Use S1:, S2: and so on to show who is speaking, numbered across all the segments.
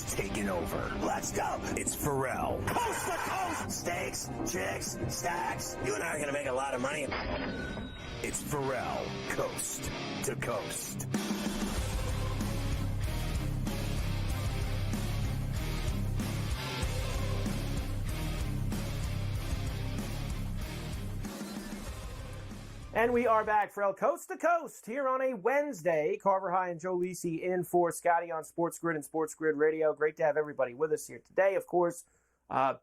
S1: has taken over. Let's go. It's Ferrall. Coast to coast. Steaks, chicks, stacks. You and I are going to make a lot of money. It's Ferrall, coast to coast.
S2: And we are back, Ferrall, coast to coast, here on a Wednesday. Carver High and Joe Lisi in for Scotty on SportsGrid and SportsGrid Radio. Great to have everybody with us here today. Of course,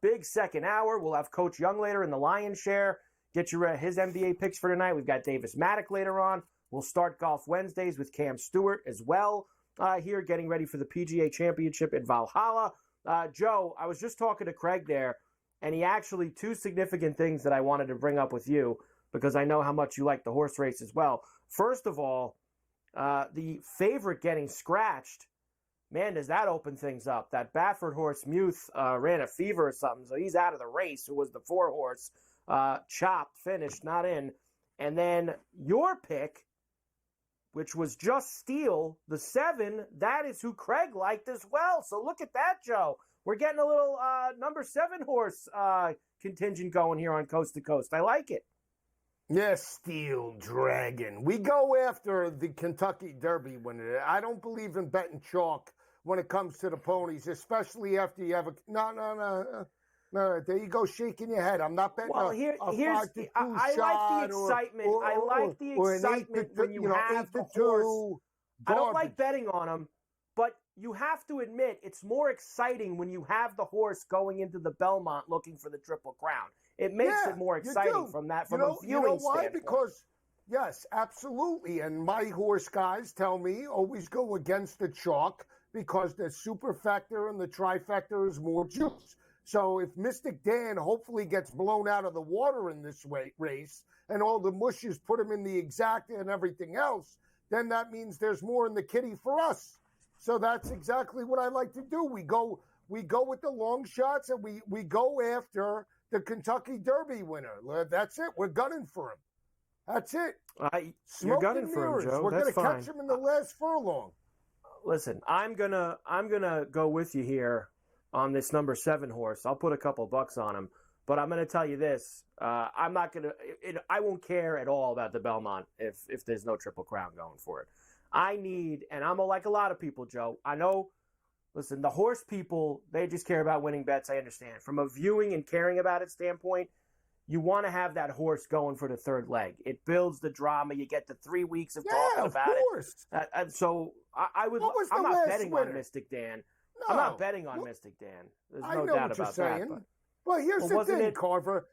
S2: big second hour. We'll have Coach Young later in the Lion's Share. Get your his NBA picks for tonight. We've got Davis Maddock later on. We'll start Golf Wednesdays with Cam Stewart as well here, getting ready for the PGA Championship in Valhalla. Joe, I was just talking to Craig there, and he actually, two significant things that I wanted to bring up with you, because I know how much you like the horse race as well. First of all, the favorite getting scratched, man, does that open things up. That Baffert horse, Muth, ran a fever or something, so he's out of the race. It was the 4-horse, chopped, finished, not in. And then your pick, which was Just Steel, the 7, that is who Craig liked as well. So look at that, Joe. We're getting a little number 7 horse contingent going here on Coast to Coast. I like it.
S3: Yes, Steel Dragon. We go after the Kentucky Derby winner. I don't believe in betting chalk when it comes to the ponies, especially after you have a... No. There you go, shaking your head. I'm not betting
S2: I like the excitement. I like the excitement when you have the horse. I don't like betting on them, but you have to admit it's more exciting when you have the horse going into the Belmont looking for the Triple Crown. It makes it more exciting from a viewing standpoint. You know why?
S3: Because, yes, absolutely. And my horse guys tell me always go against the chalk because the superfecta and the trifecta is more juice. So if Mystic Dan hopefully gets blown out of the water in this race and all the mushes put him in the exacta and everything else, then that means there's more in the kitty for us. So that's exactly what I like to do. We go with the long shots and we go after the Kentucky Derby winner. That's it. We're gunning for him. That's it.
S2: You're gunning for him, Joe.
S3: We're going to catch him in the last furlong.
S2: Listen, I'm gonna go with you here on this number 7 horse. I'll put a couple bucks on him, but I'm gonna tell you this: I'm not gonna. I won't care at all about the Belmont if there's no Triple Crown going for it. I need, and I'm like a lot of people, Joe. I know. Listen, the horse people, they just care about winning bets. I understand. From a viewing and caring about it standpoint, you want to have that horse going for the third leg. It builds the drama. You get the 3 weeks of talking about it. So I'm not betting on Mystic Dan. No. I'm not betting on Mystic Dan. There's no doubt about that.
S3: Well, here's the thing, Carver.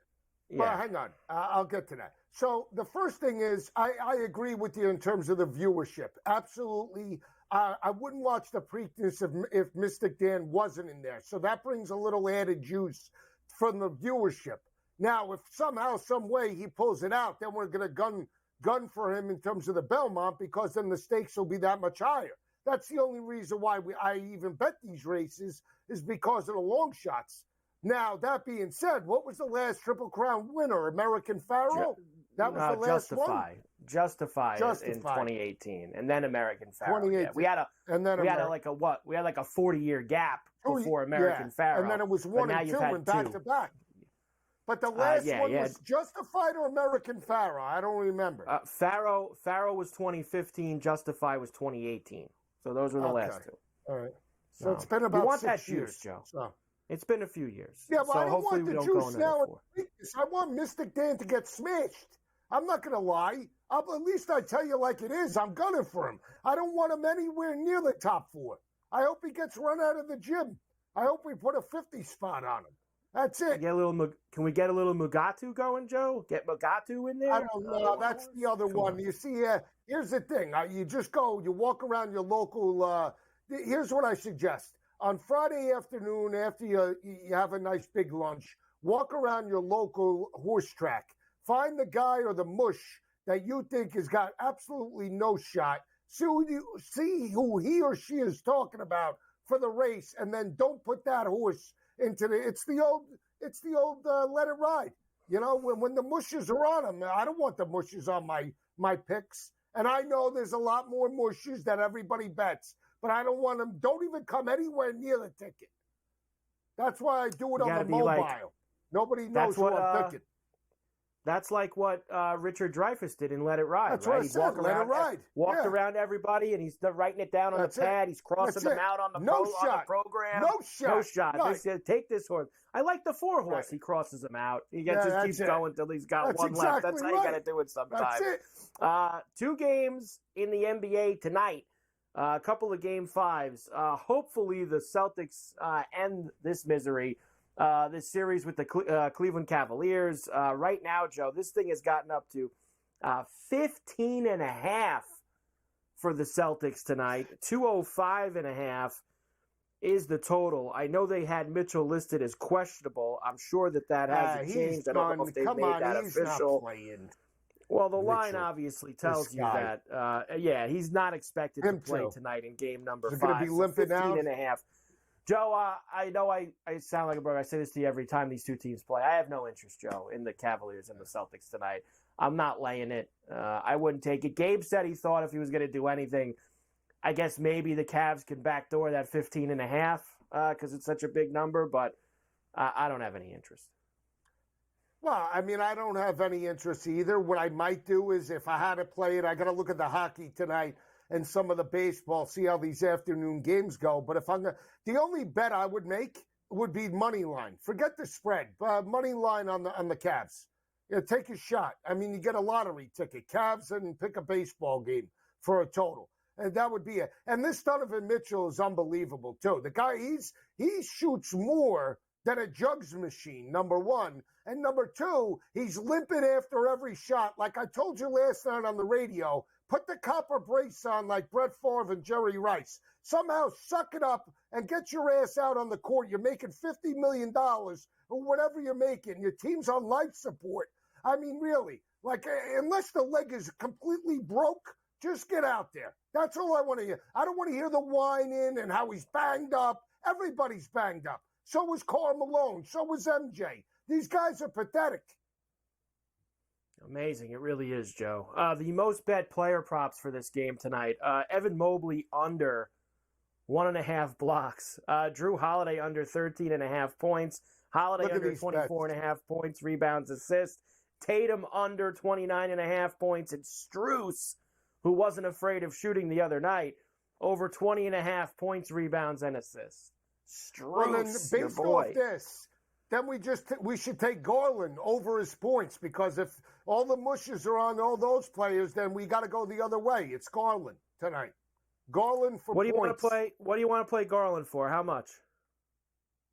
S2: Yeah.
S3: Well, hang on. I'll get to that. So the first thing is I agree with you in terms of the viewership. Absolutely. I wouldn't watch the Preakness if Mystic Dan wasn't in there. So that brings a little added juice from the viewership. Now, if somehow, some way he pulls it out, then we're going to gun for him in terms of the Belmont because then the stakes will be that much higher. That's the only reason why I even bet these races is because of the long shots. Now, that being said, what was the last Triple Crown winner? American Pharaoh? That was the last one?
S2: Justify in 2018, and then American Pharaoh. Yeah. We had a 40-year gap before American Pharaoh,
S3: and then it was 1 and 2 and back to back. But the last one was Justified or American Pharaoh? I don't remember.
S2: Pharaoh was 2015. Justify was 2018. So those were the last two.
S3: All right. So it's been about 6 years,
S2: Joe.
S3: So.
S2: It's been a few years.
S3: Yeah, but
S2: so
S3: I don't
S2: hopefully
S3: want the juice now. I want Mystic Dan to get smashed. I'm not going to lie. At least I tell you like it is. I'm gunning for him. I don't want him anywhere near the top 4. I hope he gets run out of the gym. I hope we put a 50 spot on him. That's it.
S2: Can we get a little Mugatu going, Joe? Get Mugatu in there?
S3: I don't know. That's the other one. You see, here's the thing. You just go, you walk around your local. Here's what I suggest. On Friday afternoon, after you have a nice big lunch, walk around your local horse track. Find the guy or the mush that you think has got absolutely no shot. See who he or she is talking about for the race, and then don't put that horse into the. It's the old let it ride. You know, when the mushes are on them, I don't want the mushes on my picks. And I know there's a lot more mushes that everybody bets. but I don't want them. Don't even come anywhere near the ticket. That's why I do it on the mobile. Nobody knows who I'm picking.
S2: That's like what Richard Dreyfuss did in Let It Ride.
S3: That's
S2: right?
S3: what I said. Let It Ride.
S2: Walked around everybody, and he's writing it down on the pad. He's crossing them out on the program.
S3: No shot.
S2: No shot.
S3: Right.
S2: They said, take this horse. I like the 4-horse. Right. He crosses them out. He just keeps going until he's got one left. That's how you got to do it sometimes.
S3: That's it.
S2: 2 games in the NBA tonight. A couple of Game 5s. Hopefully the Celtics end this misery. This series with the Cleveland Cavaliers. Right now, Joe, this thing has gotten up to 15.5 for the Celtics tonight. 205.5 is the total. I know they had Mitchell listed as questionable. I'm sure that hasn't changed. I don't know if they've made that official.
S3: Not playing.
S2: Well, the line obviously tells you that. He's not expected to play tonight in game number 5.
S3: They're going to be limping out.
S2: 15.5. Joe, I know I sound like a brother. I say this to you every time these two teams play. I have no interest, Joe, in the Cavaliers and the Celtics tonight. I'm not laying it. I wouldn't take it. Gabe said he thought if he was going to do anything, I guess maybe the Cavs can backdoor that 15.5 because it's such a big number, but I don't have any interest.
S3: Well, I mean, I don't have any interest either. What I might do is if I had to play it, I got to look at the hockey tonight and some of the baseball, see how these afternoon games go. But if I'm going to, the only bet I would make would be money line. Forget the spread. Money line on the Cavs. Take a shot. I mean, you get a lottery ticket, Cavs, and pick a baseball game for a total. And that would be it. And this Donovan Mitchell is unbelievable, too. The guy, he shoots more than a jugs machine, number one. And number two, he's limping after every shot. Like I told you last night on the radio, put the copper brace on like Brett Favre and Jerry Rice. Somehow suck it up and get your ass out on the court. You're making $50 million or whatever you're making. Your team's on life support. I mean, really, like unless the leg is completely broke, just get out there. That's all I want to hear. I don't want to hear the whining and how he's banged up. Everybody's banged up. So was Karl Malone. So was MJ. These guys are pathetic.
S2: Amazing. It really is, Joe. The most bet player props for this game tonight. Evan Mobley under 1.5 blocks. Drew Holiday under 13.5 points. Holiday under 24.5 points, rebounds, assists. Tatum under 29.5 points. And Strus, who wasn't afraid of shooting the other night, over 20.5 points, rebounds, and assists. Strus, well, then
S3: based off this, then we should take Garland over his points, because if all the mushes are on all those players, then we got to go the other way. It's Garland tonight. Garland for
S2: what do you
S3: points.
S2: want to play? What do you want to play Garland for? How much?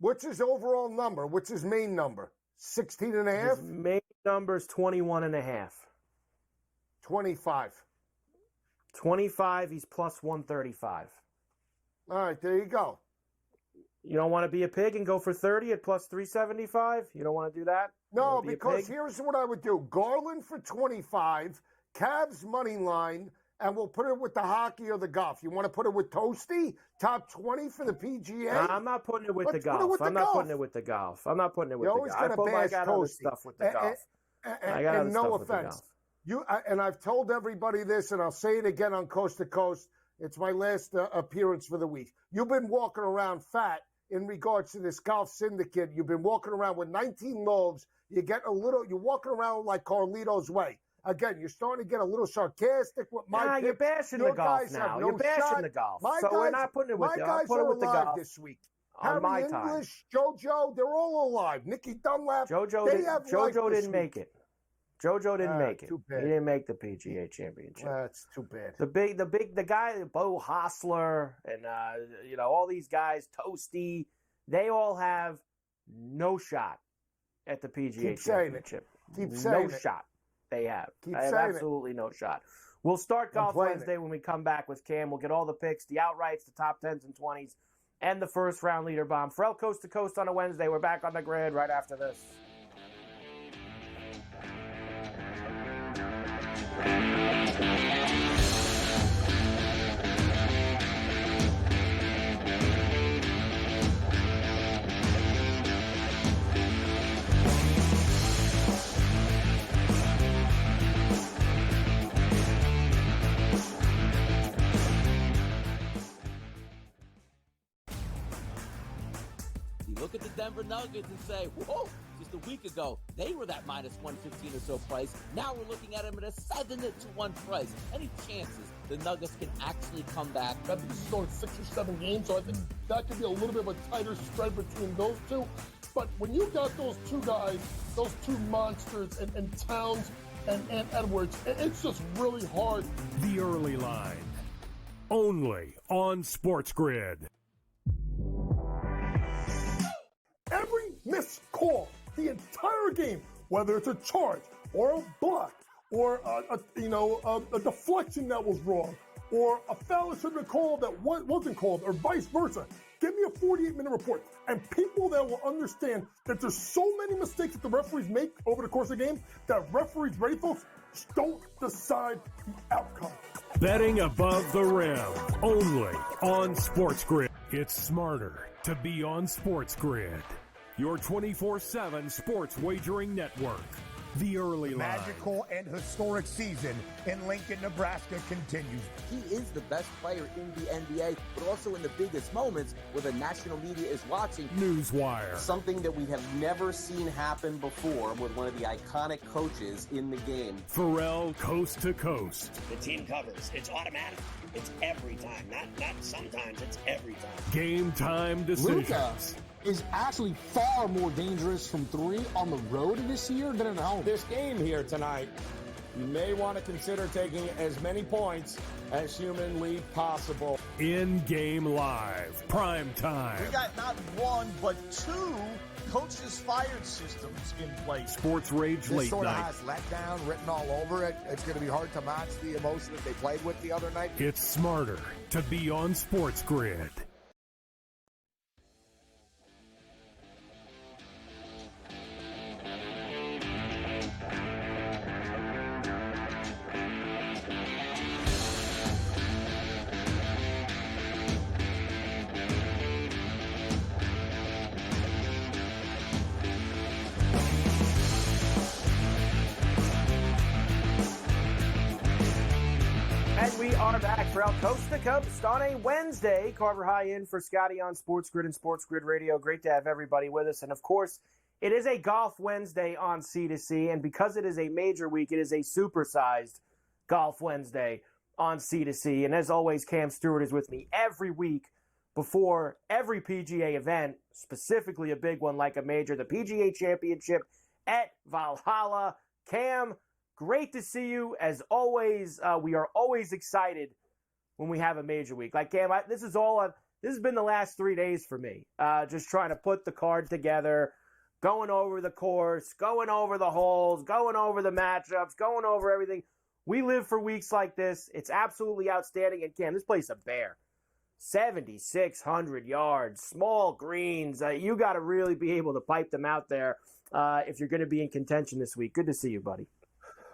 S3: What's his overall number? What's his main number? 16.5?
S2: His main number is 21.5.
S3: 25.
S2: 25, he's plus 135.
S3: All right, there you go.
S2: You don't want to be a pig and go for 30 at plus 375? You don't want to do that?
S3: No, because here's what I would do. Garland for 25, Cavs money line, and we'll put it with the hockey or the golf. You want to put it with Toasty? Top 20 for the PGA?
S2: No, I'm not putting it with the golf. I'm not putting it with the golf. I put other stuff with the golf.
S3: And no offense. And I've told everybody this, and I'll say it again on Coast to Coast. It's my last appearance for the week. You've been walking around fat in regards to this golf syndicate. You've been walking around with 19 loaves. You're walking around like Carlito's way. Again, you're starting to get a little sarcastic with my
S2: you're bashing the golf now. You're bashing the golf. We're not putting it with you.
S3: My guys are alive this week.
S2: On my
S3: Harry
S2: time.
S3: English, JoJo, they're all alive. Nicky Dunlap,
S2: JoJo didn't make it. JoJo didn't make it.
S3: Too bad.
S2: He didn't make the PGA Championship.
S3: That's too bad.
S2: The guy, Bo Hostler, and all these guys, Toasty, they all have no shot at the PGA Championship.
S3: Keep saying
S2: no shot. They have.
S3: Keep
S2: I have
S3: saying
S2: absolutely no shot. We'll start Golf Wednesday when we come back with Cam. We'll get all the picks, the outrights, the top 10s and 20s, and the first round leader bomb. Ferrall Coast to Coast on a Wednesday. We're back on the grid right after this.
S4: You look at the Denver Nuggets and say, whoa, just a week ago, they were that minus 115 or so price. Now we're looking at them at a 7-1 price. Any chances the Nuggets can actually come back?
S5: I think this is only 6 or 7 games, so I think that could be a little bit of a tighter spread between those two. But when you got those two guys, those two monsters, and Towns and Edwards, it's just really hard.
S6: The Early Line, only on SportsGrid.
S5: Every missed call, the entire game, whether it's a charge or a block or a deflection that was wrong or a foul that should have been called that wasn't called or vice versa. Give me a 48-minute report. And people that will understand that there's so many mistakes that the referees make over the course of the game that referees, ready folks, don't decide the outcome.
S6: Betting above the rim, only on SportsGrid. It's smarter to be on SportsGrid, your 24/7 sports wagering network. The Early Line.
S7: Magical and historic season in Lincoln, Nebraska continues.
S4: He is the best player in the NBA, but also in the biggest moments where the national media is watching.
S6: Newswire.
S8: Something that we have never seen happen before with one of the iconic coaches in the game.
S6: Ferrall, coast to coast.
S1: The team covers. It's automatic. It's every time. Not sometimes. It's every time.
S6: Game time decisions.
S9: Luka is actually far more dangerous from three on the road this year than at home.
S10: This game here tonight, you may want to consider taking as many points as humanly possible.
S6: In-game live, prime time.
S7: We got not one, but two coaches fired systems in place.
S6: Sports Rage Late
S7: This sort of
S6: Night.
S7: has letdown written all over it. It's going to be hard to match the emotion that they played with the other night.
S6: It's smarter to be on SportsGrid.
S2: And we are back for Coast to Coast on a Wednesday. Carver High in for Scotty on SportsGrid and SportsGrid Radio. Great to have everybody with us. And, of course, it is a Golf Wednesday on C2C. And because it is a major week, it is a supersized Golf Wednesday on C2C. And, as always, Cam Stewart is with me every week before every PGA event, specifically a big one like a major, the PGA Championship at Valhalla. Cam, great to see you. As always, we are always excited when we have a major week. Like, Cam, this has been the last 3 days for me. Just trying to put the card together, going over the course, going over the holes, going over the matchups, going over everything. We live for weeks like this. It's absolutely outstanding. And, Cam, this place is a bear. 7,600 yards, small greens. You got to really be able to pipe them out there if you're going to be in contention this week. Good to see you, buddy.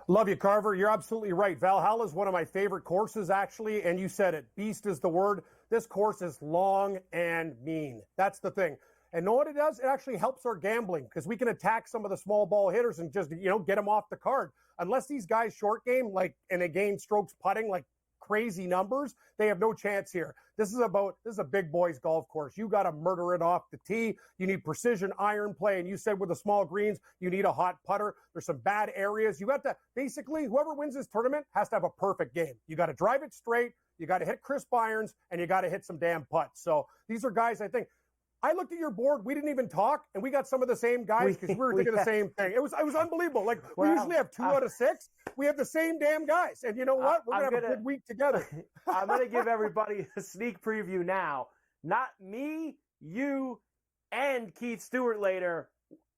S11: Love you, Carver. You're absolutely right. Valhalla is one of my favorite courses, actually, and you said it. Beast is the word. This course is long and mean. That's the thing. And know what it does? It actually helps our gambling because we can attack some of the small ball hitters and just, get them off the card. Unless these guys short game, and they gain strokes putting like crazy numbers, they have no chance here. This is a big boys golf course. You got to murder it off the tee. You need precision iron play. And you said with the small greens, you need a hot putter. There's some bad areas. You got to basically, whoever wins this tournament has to have a perfect game. You got to drive it straight. You got to hit crisp irons and you got to hit some damn putts. So these are guys, I think, I looked at your board. We didn't even talk, and we got some of the same guys because we were thinking the same thing. It was unbelievable. Like, we usually have 2 out of 6. We have the same damn guys. And you know what? We're going to have a good week together.
S2: I'm going to give everybody a sneak preview now. Not me, you, and Keith Stewart later.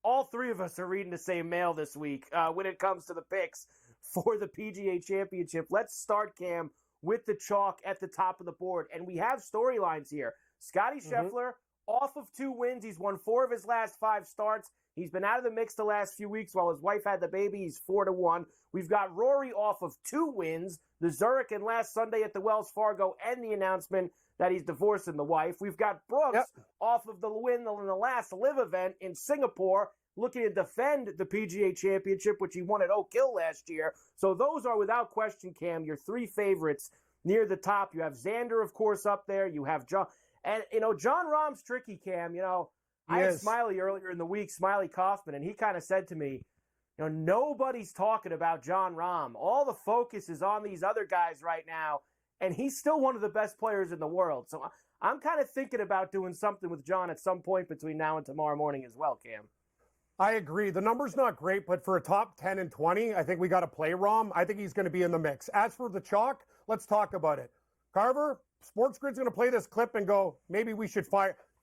S2: All 3 of us are reading the same mail this week when it comes to the picks for the PGA Championship. Let's start, Cam, with the chalk at the top of the board. And we have storylines here. Scotty Scheffler, off of 2 wins. He's won 4 of his last 5 starts. He's been out of the mix the last few weeks while his wife had the baby. He's 4-1. We've got Rory off of 2 wins, the Zurich and last Sunday at the Wells Fargo, and the announcement that he's divorcing the wife. We've got Brooks off of the win in the last live event in Singapore, looking to defend the PGA Championship, which he won at Oak Hill last year. So those are, without question, Cam, your 3 favorites near the top. You have Xander, of course, up there. You have John. And, John Rahm's tricky, Cam. I had Smiley earlier in the week, Smiley Kaufman, and he kind of said to me, nobody's talking about Jon Rahm. All the focus is on these other guys right now, and he's still one of the best players in the world. So I'm kind of thinking about doing something with John at some point between now and tomorrow morning as well, Cam.
S11: I agree. The number's not great, but for a top 10 and 20, I think we got to play Rahm. I think he's going to be in the mix. As for the chalk, let's talk about it. Carver, SportsGrid's going to play this clip and go, maybe we should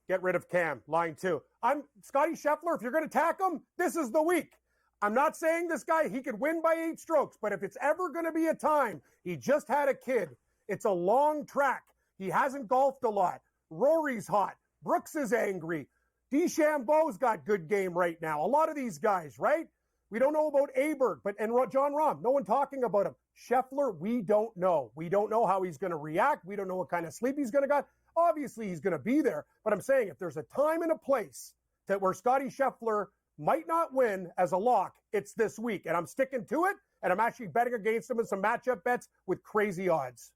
S11: get rid of Cam, line 2. I'm Scotty Scheffler. If you're going to attack him, this is the week. I'm not saying this guy, he could win by 8 strokes, but if it's ever going to be a time, he just had a kid. It's a long track. He hasn't golfed a lot. Rory's hot. Brooks is angry. DeChambeau's got good game right now. A lot of these guys, right? We don't know about Aberg, and Jon Rahm. No one talking about him. Scheffler, we don't know. We don't know how he's going to react. We don't know what kind of sleep he's going to get. Obviously, he's going to be there. But I'm saying if there's a time and a place where Scotty Scheffler might not win as a lock, it's this week. And I'm sticking to it, and I'm actually betting against him in some matchup bets with crazy odds.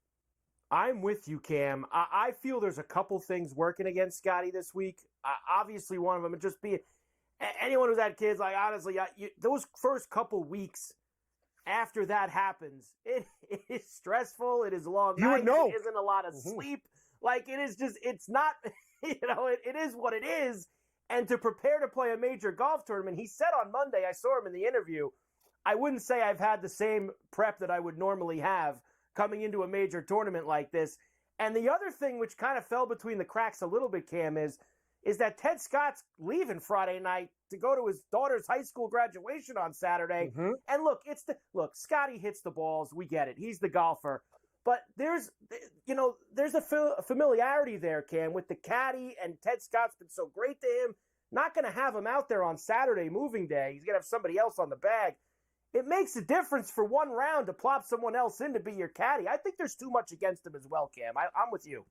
S2: I'm with you, Cam. I feel there's a couple things working against Scotty this week. Obviously, one of them would just be anyone who's had kids. Like, honestly, those first couple weeks after that happens, it is stressful. It is a long night. It isn't a lot of sleep. Like, it is just, it's not, it is what it is. And to prepare to play a major golf tournament, he said on Monday, I saw him in the interview, I wouldn't say I've had the same prep that I would normally have coming into a major tournament like this. And the other thing which kind of fell between the cracks a little bit, Cam, is that Ted Scott's leaving Friday night to go to his daughter's high school graduation on Saturday. Mm-hmm. And look, Scotty hits the balls. We get it. He's the golfer. But there's a familiarity there, Cam, with the caddy, and Ted Scott's been so great to him. Not going to have him out there on Saturday moving day. He's going to have somebody else on the bag. It makes a difference for one round to plop someone else in to be your caddy. I think there's too much against him as well, Cam. I'm with you.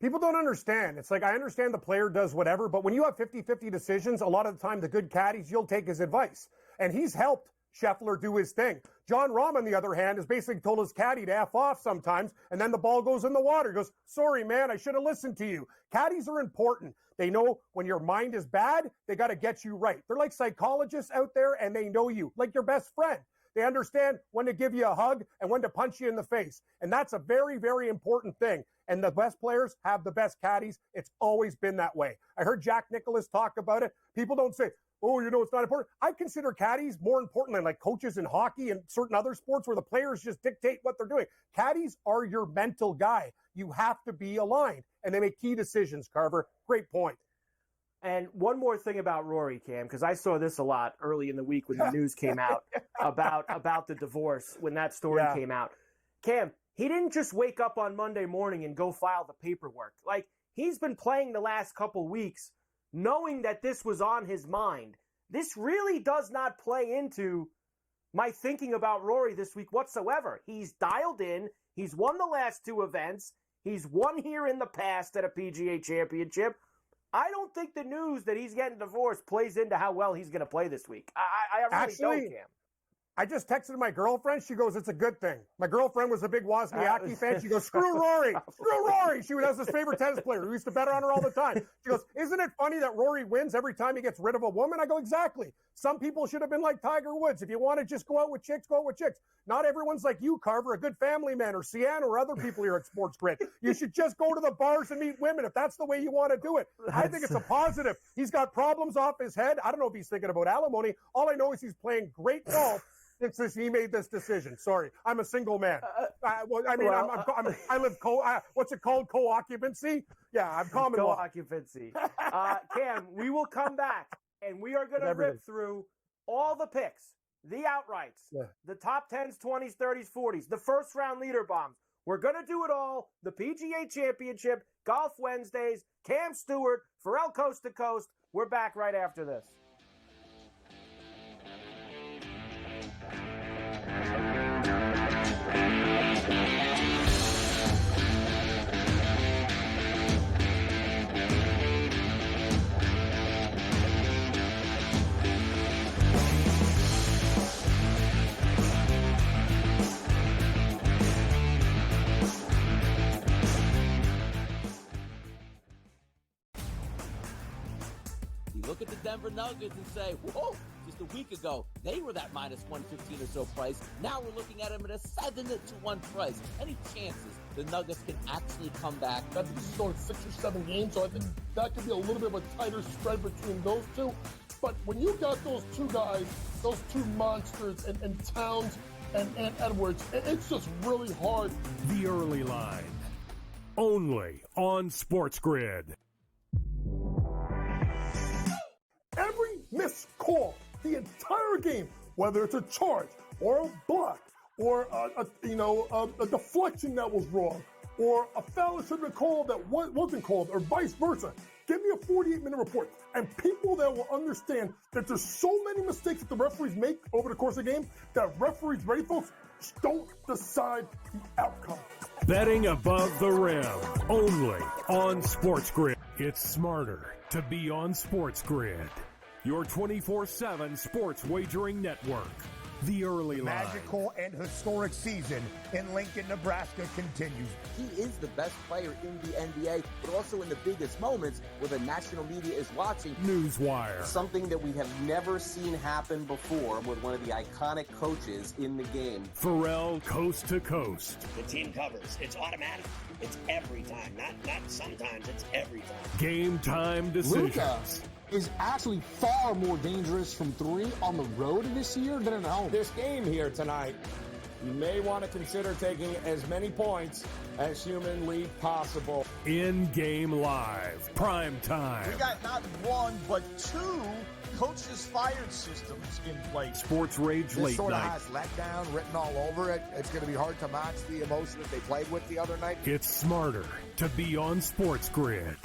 S11: People don't understand. It's like, I understand the player does whatever, but when you have 50-50 decisions, a lot of the time the good caddies, you'll take his advice. And he's helped Scheffler do his thing. Jon Rahm, on the other hand, has basically told his caddy to F off sometimes, and then the ball goes in the water. He goes, sorry, man, I should have listened to you. Caddies are important. They know when your mind is bad, they got to get you right. They're like psychologists out there, and they know you like your best friend. They understand when to give you a hug and when to punch you in the face. And that's a very, very important thing. And the best players have the best caddies. It's always been that way. I heard Jack Nicklaus talk about it. People don't say, oh, it's not important. I consider caddies more important than like coaches in hockey and certain other sports where the players just dictate what they're doing. Caddies are your mental guy. You have to be aligned, and they make key decisions, Carver. Great point.
S2: And one more thing about Rory, Cam, because I saw this a lot early in the week when the news came out about the divorce, when that story came out. Cam, he didn't just wake up on Monday morning and go file the paperwork. Like, he's been playing the last couple weeks knowing that this was on his mind. This really does not play into my thinking about Rory this week whatsoever. He's dialed in. He's won the last 2 events. He's won here in the past at a PGA championship. I don't think the news that he's getting divorced plays into how well he's going to play this week. I really don't, Cam.
S11: I just texted my girlfriend. She goes, it's a good thing. My girlfriend was a big Wozniacki fan. She goes, screw Rory. Screw Rory. She was his favorite tennis player. We used to bet on her all the time. She goes, isn't it funny that Rory wins every time he gets rid of a woman? I go, exactly. Some people should have been like Tiger Woods. If you want to just go out with chicks, go out with chicks. Not everyone's like you, Carver, a good family man, or Sienna, or other people here at SportsGrid. You should just go to the bars and meet women if that's the way you want to do it. I think it's a positive. He's got problems off his head. I don't know if he's thinking about alimony. All I know is he's playing great golf since he made this decision. Sorry, I'm a single man. I live what's it called? Co-occupancy? Yeah, I'm common law.
S2: Co-occupancy. Cam, we will come back and we are going to rip through all the picks, the outrights, the top 10s, 20s, 30s, 40s, the first round leader bombs. We're going to do it all. The PGA Championship, Golf Wednesdays, Cam Stewart, Ferrall Coast to Coast. We're back right after this.
S4: look at the Denver Nuggets and say, whoa, just a week ago, they were that minus 115 or so price. Now we're looking at them at a 7-1 price. Any chances the Nuggets can actually come back?
S5: I think this is going 6 or 7 games, so I think that could be a little bit of a tighter spread between those two. But when you got those two guys, those two monsters, and Towns and Edwards, it's just really hard.
S6: The early line, only on SportsGrid.
S5: Every missed call, the entire game, whether it's a charge or a block or a deflection that was wrong or a foul that should have been called that wasn't called or vice versa. Give me a 48-minute report. And people that will understand that there's so many mistakes that the referees make over the course of the game that referees, ready folks, don't decide the outcome.
S6: Betting above the rim, only on SportsGrid. It's smarter to be on SportsGrid. Your 24/7 sports wagering network. The early line.
S7: Magical and historic season in Lincoln, Nebraska continues.
S8: He is the best player in the NBA, but also in the biggest moments where the national media is watching.
S6: Newswire.
S8: Something that we have never seen happen before with one of the iconic coaches in the game.
S6: Ferrall coast to coast.
S1: The team covers. It's automatic. It's every time. Not sometimes. It's every time.
S6: Game time decisions.
S9: Luka is actually far more dangerous from three on the road this year than at home.
S10: This game here tonight, you may want to consider taking as many points as humanly possible.
S6: In-game live, prime time.
S12: We got not one, but two coaches fired systems in place.
S6: Sports Rage
S7: this
S6: late
S7: sort of
S6: night.
S7: has letdown written all over it. It's going to be hard to match the emotion that they played with the other night.
S6: It's smarter to be on SportsGrid.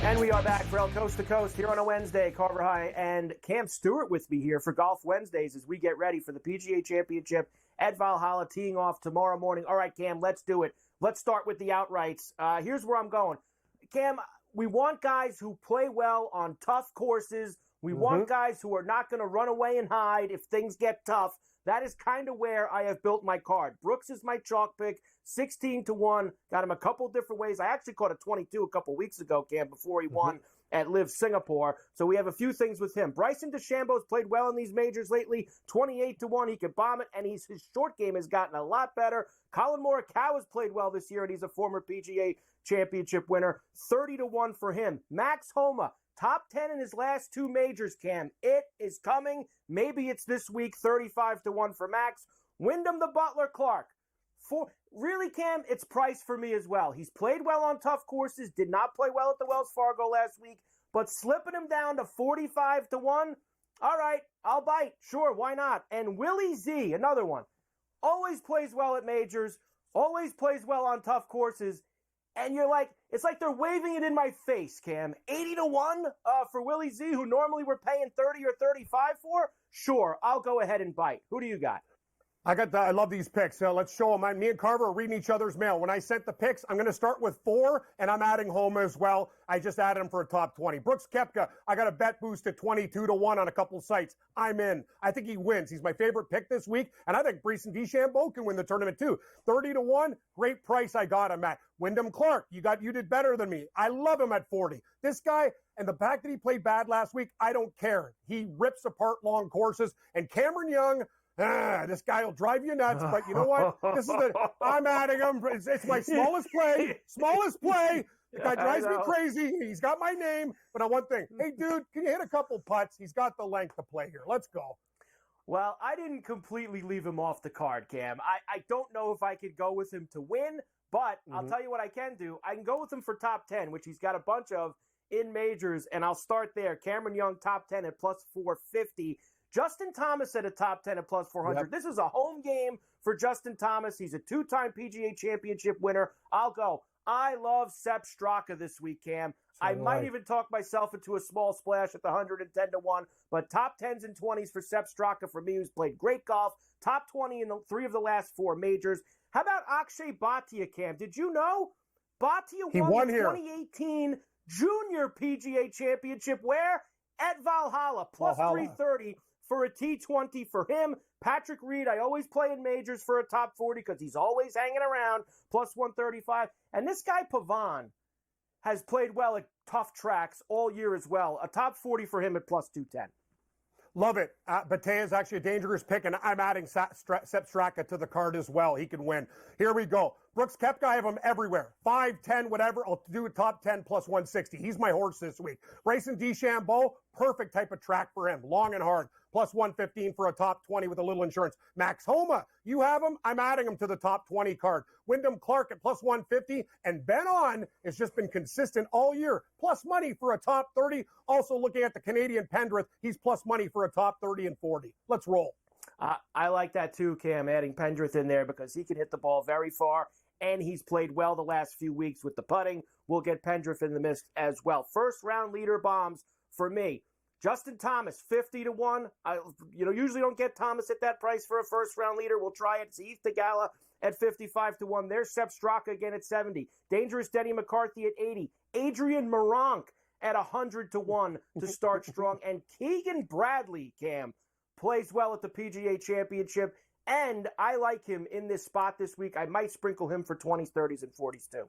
S2: And we are back, Ferrall, Coast to Coast, here on a Wednesday. Carver High and Cam Stewart with me here for Golf Wednesdays as we get ready for the PGA Championship at Valhalla, teeing off tomorrow morning. All right, Cam, let's do it. Let's start with the outrights. Here's where I'm going. Cam, we want guys who play well on tough courses. We want guys who are not going to run away and hide if things get tough. That is kind of where I have built my card. Brooks is my chalk pick, 16-1. Got him a couple different ways. I actually caught a 22 a couple weeks ago, Cam, before he won at Live Singapore. So we have a few things with him. Bryson DeChambeau's played well in these majors lately, 28-1. He can bomb it, and his short game has gotten a lot better. Colin Morikawa's played well this year, and he's a former PGA Championship winner, 30-1 for him. Max Homa, top 10 in his last two majors, Cam. It is coming. Maybe it's this week, 35-1 for Max. Wyndham the Butler Clark. Really, Cam, it's priced for me as well. He's played well on tough courses, did not play well at the Wells Fargo last week, but slipping him down to 45-1, all right, I'll bite. Sure, why not? And Willie Z, another one, always plays well at majors, always plays well on tough courses, and you're like, it's like they're waving it in my face, Cam. 80-1 for Willie Z, who normally we're paying 30 or 35 for? Sure, I'll go ahead and bite. Who do you got?
S11: I love these picks. Let's show them. Me and Carver are reading each other's mail. When I sent the picks, I'm going to start with 4, and I'm adding Homa as well. I just added him for a top 20. Brooks Koepka, I got a bet boost at 22-1 on a couple sites. I'm in. I think he wins. He's my favorite pick this week, and I think Bryson DeChambeau can win the tournament too. 30-1, great price I got him at. Wyndham Clark, you did better than me. I love him at 40. This guy, and the fact that he played bad last week, I don't care. He rips apart long courses. And Cameron Young, this guy will drive you nuts, but you know what? I'm adding him. It's my smallest play. The guy drives me crazy. He's got my name, but on one thing. Hey, dude, can you hit a couple putts? He's got the length to play here. Let's go.
S2: Well, I didn't completely leave him off the card, Cam. I don't know if I could go with him to win, but I'll tell you what I can do. I can go with him for top 10, which he's got a bunch of in majors, and I'll start there. Cameron Young, top 10 at plus 450. Justin Thomas at a top 10 at plus 400. Yep. This is a home game for Justin Thomas. He's a 2-time PGA Championship winner. I'll go. I love Sepp Straka this week, Cam. I might even talk myself into a small splash at the 110-1, but top 10s and 20s for Sepp Straka for me, who's played great golf. Top 20 in 3 of the last 4 majors. How about Akshay Bhatia, Cam? Did you know Bhatia won the 2018 Junior PGA Championship where? At Valhalla, plus 330 for a T20 for him. Patrick Reed, I always play in majors for a top 40 because he's always hanging around, plus 135. And this guy, Pavan, has played well at tough tracks all year as well. A top 40 for him at plus 210.
S11: Love it. Bhatia is actually a dangerous pick, and I'm adding Sepp Straka to the card as well. He can win. Here we go. Brooks Koepka, I have him everywhere. 5, 10, whatever. I'll do a top 10 plus 160. He's my horse this week. Bryson DeChambeau, perfect type of track for him. Long and hard. Plus 115 for a top 20 with a little insurance. Max Homa, you have him. I'm adding him to the top 20 card. Wyndham Clark at plus 150. And Ben On has just been consistent all year. Plus money for a top 30. Also looking at the Canadian Pendrith, he's plus money for a top 30 and 40. Let's roll.
S2: I like that too, Cam, adding Pendrith in there because he can hit the ball very far, and he's played well the last few weeks with the putting. We'll get Pendrith in the mix as well. First round leader bombs for me. Justin Thomas, 50-1. I usually don't get Thomas at that price for a first round leader. We'll try it. Heath Tagala at 55-1. There's Sepp Straka again at 70. Dangerous Denny McCarthy at 80. Adrian Moronk at 100-1 to start strong. And Keegan Bradley, Cam, plays well at the PGA Championship. And I like him in this spot this week. I might sprinkle him for 20s, 30s, and 40s too.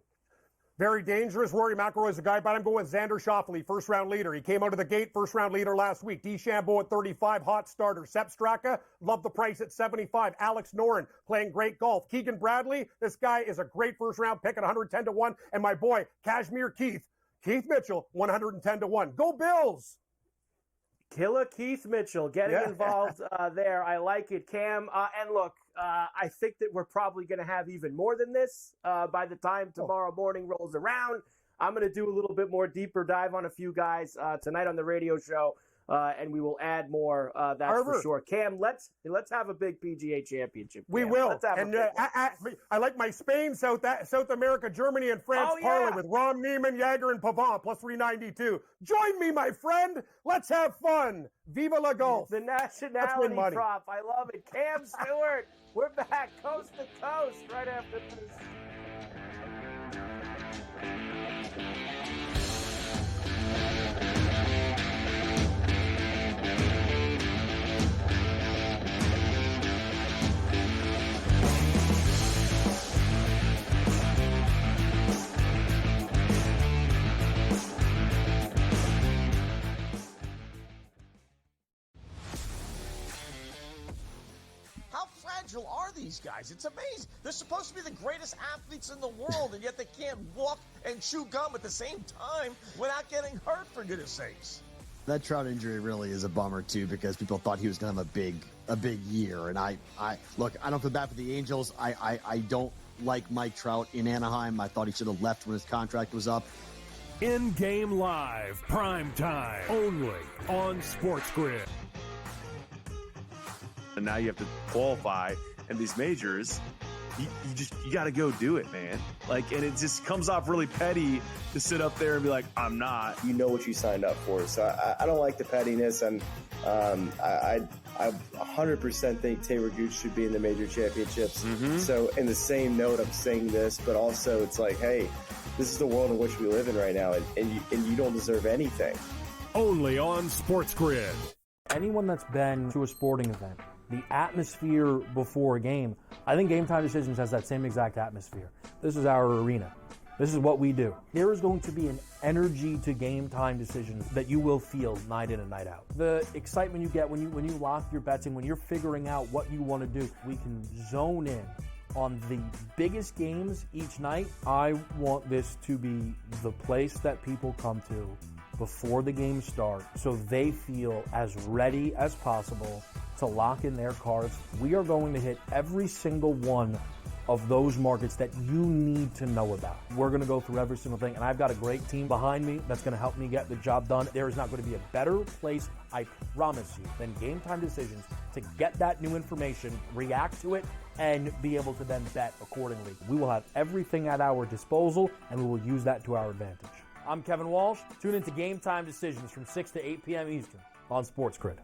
S11: Very dangerous. Rory McIlroy is a guy, but I'm going with Xander Schauffele, first-round leader. He came out of the gate, first-round leader last week. DeChambeau at 35, hot starter. Sepp Straka, love the price at 75. Alex Noren playing great golf. Keegan Bradley, this guy is a great first-round pick at 110-1. And my boy, Kashmir Keith Mitchell, 110-1. Go Bills!
S2: Killer Keith Mitchell getting involved there. I like it, Cam. And look, I think that we're probably going to have even more than this by the time tomorrow morning rolls around. I'm going to do a little bit more deeper dive on a few guys tonight on the radio show, and we will add more. That's for sure. Cam, let's have a big PGA Championship. Cam.
S11: We will.
S2: Let's have
S11: and I like my Spain, South America, Germany, and France parlay with Rahm, Neiman, Jaeger, and Pavon, plus 392. Join me, my friend. Let's have fun. Viva la golf.
S2: The nationality prop. I love it. Cam Stewart. We're back coast to coast right after this.
S12: How fragile are these guys? It's amazing. They're supposed to be the greatest athletes in the world, and yet they can't walk and chew gum at the same time without getting hurt, for goodness sakes.
S13: That Trout injury really is a bummer, too, because people thought he was going to have a big year. And I look, I don't feel bad for the Angels. I don't like Mike Trout in Anaheim. I thought he should have left when his contract was up.
S6: In-game live, prime time, only on SportsGrid.
S14: And now you have to qualify in these majors. You got to go do it, man. Like, and it just comes off really petty to sit up there and be like, I'm not.
S15: You know what you signed up for. So I don't like the pettiness. And I 100% think Taylor Gooch should be in the major championships. Mm-hmm. So in the same note, I'm saying this, but also it's like, hey, this is the world in which we live in right now, and you don't deserve anything.
S6: Only on SportsGrid.
S16: Anyone that's been to a sporting event, the atmosphere before a game, I think Game Time Decisions has that same exact atmosphere. This is our arena. This is what we do. There is going to be an energy to Game Time Decisions that you will feel night in and night out. The excitement you get when you lock your bets in, when you're figuring out what you want to do, we can zone in on the biggest games each night. I want this to be the place that people come to before the games start so they feel as ready as possible to lock in their cards. We are going to hit every single one of those markets that you need to know about. We're going to go through every single thing, and I've got a great team behind me that's going to help me get the job done. There is not going to be a better place, I promise you, than Game Time Decisions to get that new information, react to it, and be able to then bet accordingly. We will have everything at our disposal, and we will use that to our advantage. I'm Kevin Walsh. Tune into Game Time Decisions from 6 to 8 p.m. Eastern on SportsGrid.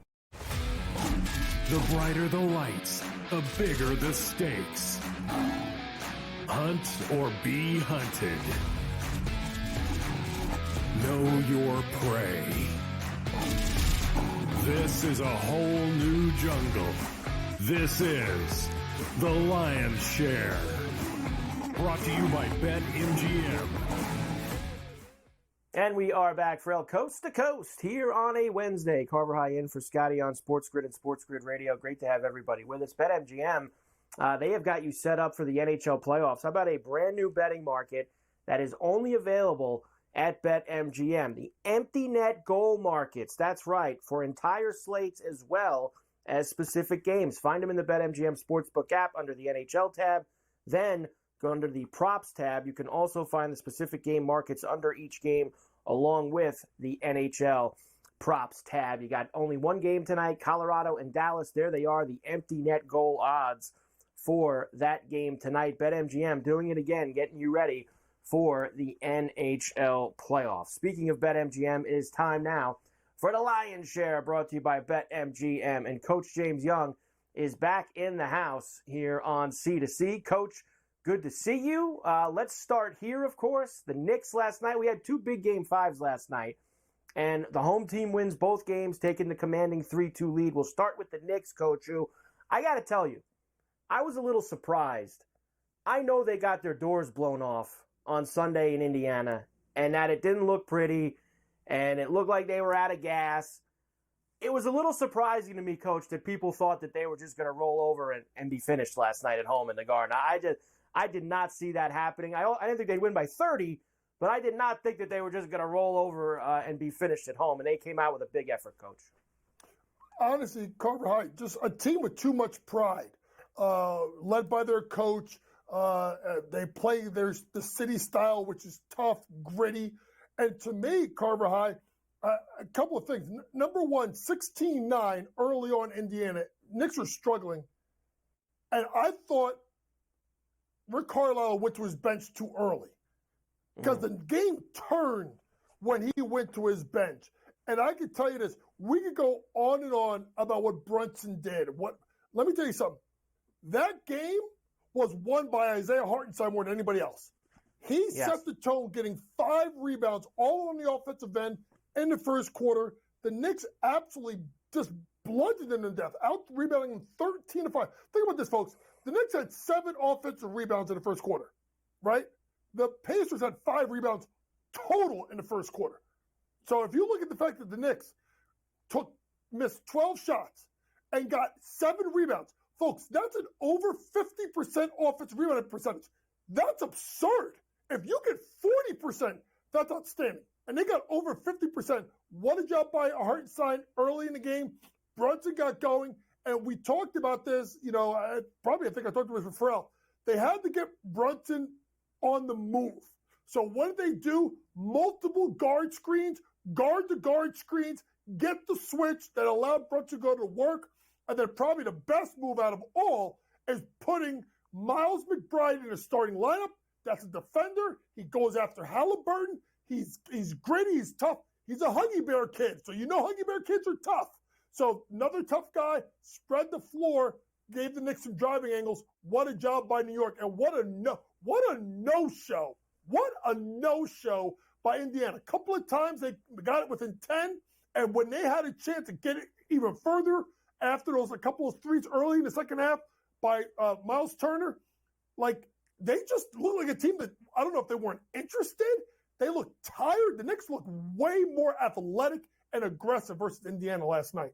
S6: The brighter the lights, the bigger the stakes. Hunt or be hunted. Know your prey. This is a whole new jungle. This is The Lion's Share. Brought to you by BetMGM.
S2: And we are back, Ferrall, coast to coast here on a Wednesday. Carver High in for Scotty on SportsGrid and SportsGrid Radio. Great to have everybody with us. BetMGM, they have got you set up for the NHL playoffs. How about a brand new betting market that is only available at BetMGM? The empty net goal markets. That's right, for entire slates as well as specific games. Find them in the BetMGM Sportsbook app under the NHL tab. Then go under the props tab. You can also find the specific game markets under each game along with the NHL props tab. You got only one game tonight, Colorado and Dallas. There they are, the empty net goal odds for that game tonight. BetMGM doing it again, getting you ready for the NHL playoffs. Speaking of BetMGM, it is time now for the Lion's Share, brought to you by BetMGM. And Coach James Young is back in the house here on C2C. Coach, good to see you. Let's start here, of course. The Knicks last night. We had two big Game 5s last night. And the home team wins both games, taking the commanding 3-2 lead. We'll start with the Knicks, Coach, who, I got to tell you, I was a little surprised. I know they got their doors blown off on Sunday in Indiana, and that it didn't look pretty, and it looked like they were out of gas. It was a little surprising to me, Coach, that people thought that they were just going to roll over and be finished last night at home in the Garden. I did not see that happening. I didn't think they'd win by 30, but I did not think that they were just going to roll over and be finished at home, and they came out with a big effort, Coach.
S5: Honestly, Carver High, just a team with too much pride, led by their coach. They play the city style, which is tough, gritty. And to me, Carver High, a couple of things. Number one, 16-9 early on Indiana. Knicks were struggling. And I thought Rick Carlisle went to his bench too early because the game turned when he went to his bench. And I can tell you this, we could go on and on about what Brunson did. Let me tell you something. That game was won by Isaiah Hartenstein more than anybody else. He set the tone, getting 5 rebounds, all on the offensive end in the first quarter. The Knicks absolutely just bludgeoned them to death, out-rebounding them 13-5. Think about this, folks. The Knicks had 7 offensive rebounds in the first quarter, right? The Pacers had 5 rebounds total in the first quarter. So if you look at the fact that the Knicks missed 12 shots and got 7 rebounds, folks, that's an over 50% offensive rebound percentage. That's absurd. If you get 40%, that's outstanding. And they got over 50%. What a job by Hartenstein early in the game. Brunson got going. And we talked about this, I think I talked about it with Ferrall. They had to get Brunson on the move. So what did they do? Multiple guard screens, guard-to-guard screens, get the switch that allowed Brunson to go to work. And then probably the best move out of all is putting Miles McBride in the starting lineup. That's a defender. He goes after Halliburton. He's gritty. He's tough. He's a Huggy Bear kid. So Huggy Bear kids are tough. So another tough guy, spread the floor, gave the Knicks some driving angles. What a job by New York. And what a no-show. What a no-show by Indiana. A couple of times they got it within 10. And when they had a chance to get it even further after a couple of threes early in the second half by Miles Turner, they just look like a team that, I don't know if they weren't interested. They looked tired. The Knicks looked way more athletic and aggressive versus Indiana last night.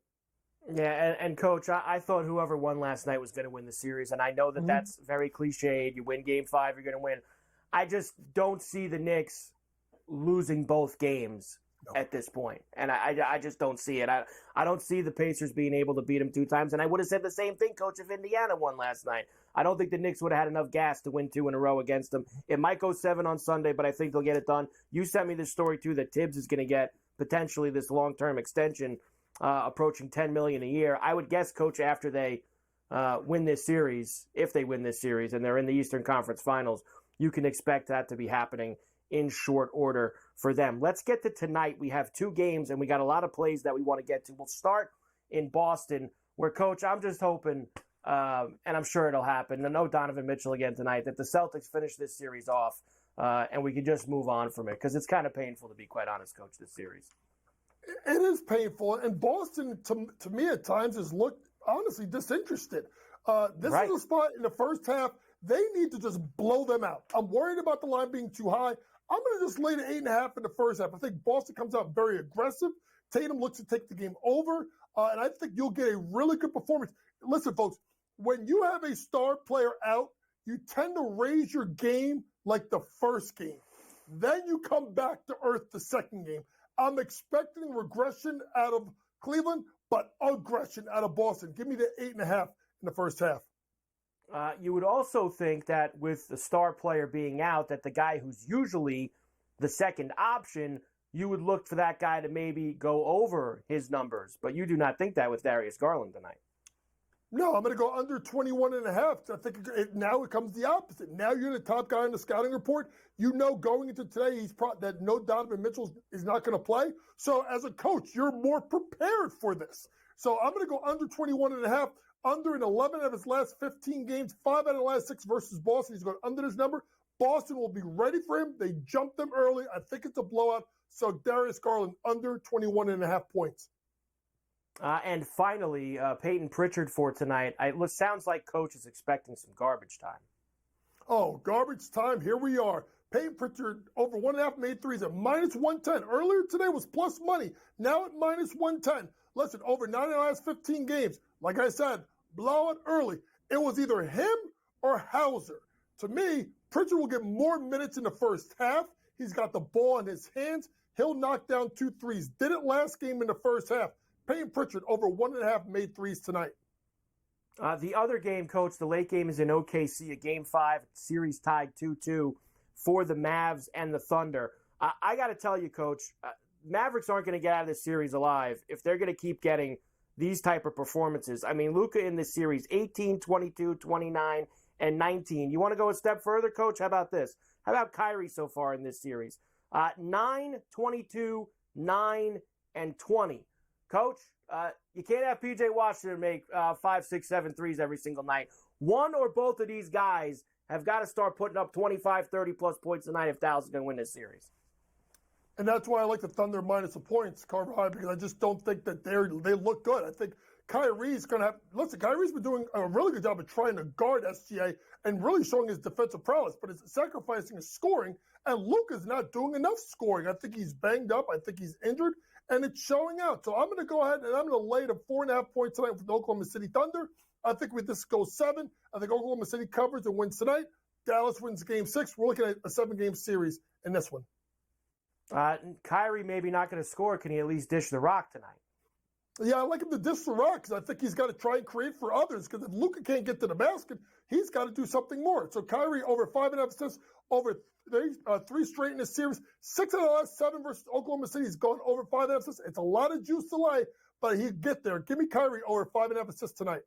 S2: Yeah, and Coach, I thought whoever won last night was going to win the series, and I know that that's very cliched. You win Game 5, you're going to win. I just don't see the Knicks losing both games at this point, and I just don't see it. I don't see the Pacers being able to beat them 2 times, and I would have said the same thing, Coach, if Indiana won last night. I don't think the Knicks would have had enough gas to win 2 in a row against them. It might go 7 on Sunday, but I think they'll get it done. You sent me this story, too, that Tibbs is going to get potentially this long-term extension approaching $10 million a year. I would guess, Coach, after they win this series, if they win this series and they're in the Eastern Conference Finals, you can expect that to be happening in short order for them. Let's get to tonight. We have 2 games, and we got a lot of plays that we want to get to. We'll start in Boston, where, Coach, I'm just hoping, and I'm sure it'll happen, no Donovan Mitchell again tonight, that the Celtics finish this series off, and we can just move on from it, because it's kind of painful, to be quite honest, Coach, this series.
S5: It is painful, and Boston, to me at times, has looked, honestly, disinterested. This is a spot in the first half. They need to just blow them out. I'm worried about the line being too high. I'm going to just lay the 8.5 in the first half. I think Boston comes out very aggressive. Tatum looks to take the game over, and I think you'll get a really good performance. Listen, folks, when you have a star player out, you tend to raise your game like the first game. Then you come back to earth the second game. I'm expecting regression out of Cleveland, but aggression out of Boston. Give me the 8.5 in the first half.
S2: You would also think that with the star player being out, that the guy who's usually the second option, you would look for that guy to maybe go over his numbers. But you do not think that with Darius Garland tonight.
S5: No, I'm going to go under 21.5. I think now it comes the opposite. Now you're the top guy in the scouting report. You know going into today that no Donovan Mitchell is not going to play. So as a coach, you're more prepared for this. So I'm going to go under 21.5. Under in 11 of his last 15 games, 5 out of the last 6 versus Boston. He's going under this number. Boston will be ready for him. They jumped them early. I think it's a blowout. So Darius Garland under 21.5 points.
S2: And finally, Peyton Pritchard for tonight. It sounds like Coach is expecting some garbage time.
S5: Oh, garbage time. Here we are. Peyton Pritchard over 1.5 made threes at -110. Earlier today was plus money. Now at -110. Listen, over 9 of the last 15 games. Like I said, blowout early. It was either him or Hauser. To me, Pritchard will get more minutes in the first half. He's got the ball in his hands. He'll knock down 2 threes. Did it last game in the first half. Peyton Pritchard over 1.5 made threes tonight.
S2: The other game, Coach, the late game is in OKC, a Game 5, series tied 2-2 for the Mavs and the Thunder. I got to tell you, Coach, Mavericks aren't going to get out of this series alive if they're going to keep getting these type of performances. I mean, Luka in this series, 18, 22, 29, and 19. You want to go a step further, Coach? How about this? How about Kyrie so far in this series? 9, 22, 9, and 20. Coach, you can't have P.J. Washington make 5, 6, 7 threes every single night. One or both of these guys have got to start putting up 25, 30-plus points tonight if Dallas is going to win this series.
S5: And that's why I like the Thunder minus the points, Carver High, because I just don't think that they look good. I think Kyrie's going to have – listen, Kyrie's been doing a really good job of trying to guard SGA and really showing his defensive prowess, but it's sacrificing his scoring, and Luka's not doing enough scoring. I think he's banged up. I think he's injured, and it's showing out. So I'm going to go ahead and I'm going to lay the 4.5 points tonight with the Oklahoma City Thunder. I think with this goes 7. I think Oklahoma City covers and wins tonight. Dallas wins Game 6. We're looking at a 7-game series in this one.
S2: Kyrie maybe not going to score. Can he at least dish the rock tonight?
S5: Yeah, I like him to dish the rock because I think he's got to try and create for others because if Luka can't get to the basket, he's got to do something more. So Kyrie over 5.5 assists, over 3 straight in this series. 6 out of the last 7 versus Oklahoma City. He's gone over 5.5 assists. It's a lot of juice to lay, but he'll get there. Give me Kyrie over 5.5 assists tonight.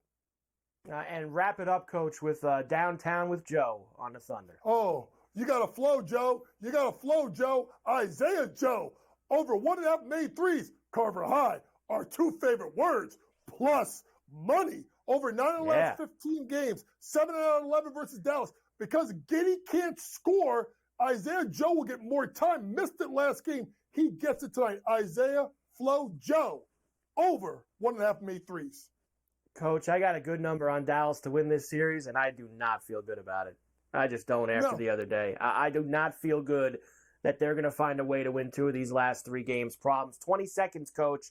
S2: And wrap it up, Coach, with Downtown with Joe on the Thunder.
S5: Oh, you got to flow, Joe. You got to flow, Joe. Isaiah Joe. Over 1.5 made threes. Carver High. Our 2 favorite words. Plus money. Over 9 of the last 15 games. 7 out of 11 versus Dallas. Because Giddey can't score, Isaiah Joe will get more time. Missed it last game. He gets it tonight. Isaiah Flow Joe. Over 1.5 made threes.
S2: Coach, I got a good number on Dallas to win this series, and I do not feel good about it. I just don't after the other day. I do not feel good that they're going to find a way to win 2 of these last 3 games. Problems. 20 seconds, Coach.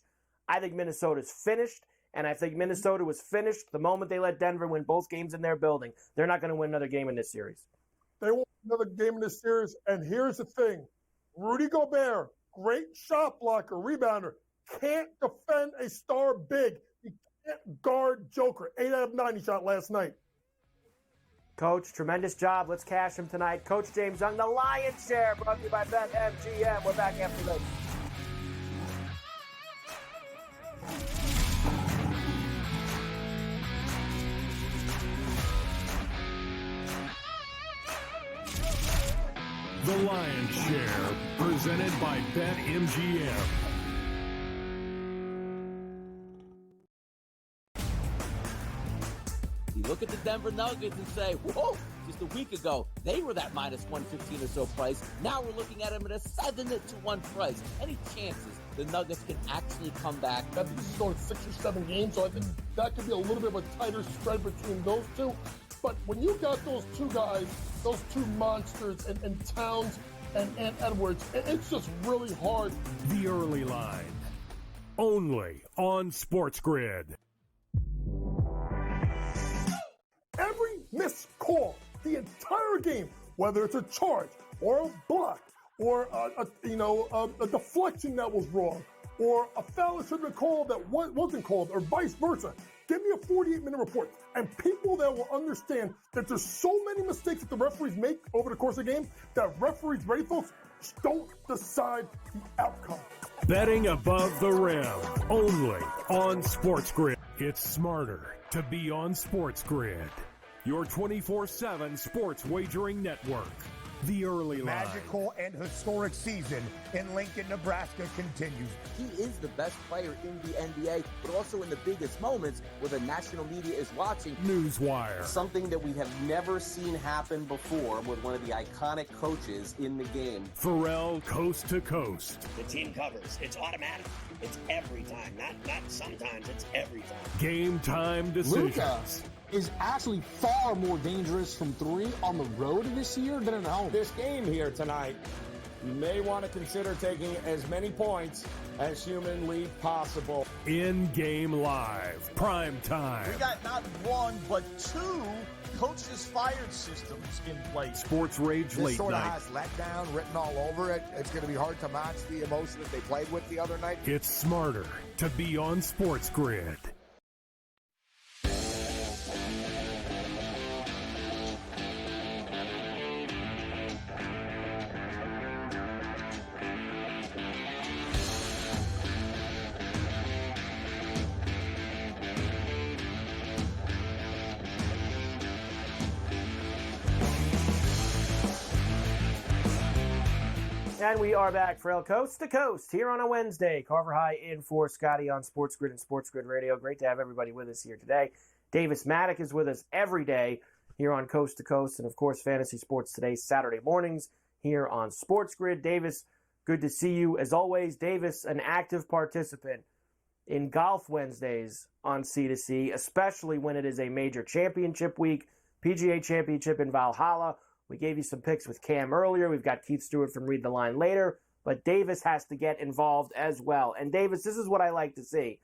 S2: I think Minnesota's finished, and I think Minnesota was finished the moment they let Denver win both games in their building. They're not going to win another game in this series.
S5: They won't win another game in this series, and here's the thing. Rudy Gobert, great shot blocker, rebounder, can't defend a star big. He can't guard Joker. 8 out of 9 he shot last night.
S2: Coach, tremendous job. Let's cash him tonight. Coach James Young, the Lion's Share, brought to you by BetMGM. We're back after this.
S6: The Lion's Share, presented by BetMGM.
S4: You look at the Denver Nuggets and say, whoa, just a week ago, they were that minus 115 or so price. Now we're looking at them at a 7-1 price. Any chances the Nuggets can actually come back?
S5: I think this is going 6 or 7 games, so I think that could be a little bit of a tighter spread between those two. But when you got those two guys, those two monsters, and Towns and Edwards, it's just really hard.
S6: The Early Line, only on SportsGrid.
S5: Every missed call, the entire game, whether it's a charge or a block or a deflection that was wrong or a foul that should have been called that wasn't called or vice versa. Give me a 48-minute report. And people that will understand that there's so many mistakes that the referees make over the course of the game that referees, ready folks, don't decide the outcome.
S6: Betting above the rim, only on SportsGrid. It's smarter to be on SportsGrid. Your 24/7 sports wagering network. The Early Line.
S7: Magical and historic season in Lincoln, Nebraska continues.
S8: He is the best player in the NBA, but also in the biggest moments where the national media is watching.
S6: Newswire.
S8: Something that we have never seen happen before with one of the iconic coaches in the game.
S6: Ferrall coast to coast.
S1: The team covers. It's automatic. It's every time. Not sometimes. It's every time.
S6: Game time decisions.
S9: Luka is actually far more dangerous from three on the road this year than at home.
S10: This game here tonight, you may want to consider taking as many points as humanly possible.
S6: In-game live, prime time.
S12: We got not one, but two coaches fired systems in place.
S6: Sports Rage
S7: This
S6: late
S7: sort of
S6: night.
S7: has letdown written all over it. It's going to be hard to match the emotion that they played with the other night.
S6: It's smarter to be on SportsGrid.
S2: And we are back, Ferrall, coast to coast, here on a Wednesday. Carver High in for Scotty on SportsGrid and SportsGrid Radio. Great to have everybody with us here today. Davis Maddock is with us every day here on Coast to Coast. And, of course, Fantasy Sports Today, Saturday mornings here on SportsGrid. Davis, good to see you. As always, Davis, an active participant in Golf Wednesdays on C2C, especially when it is a major championship week, PGA Championship in Valhalla. We gave you some picks with Cam earlier. We've got Keith Stewart from Read the Line later. But Davis has to get involved as well. And Davis, this is what I like to see.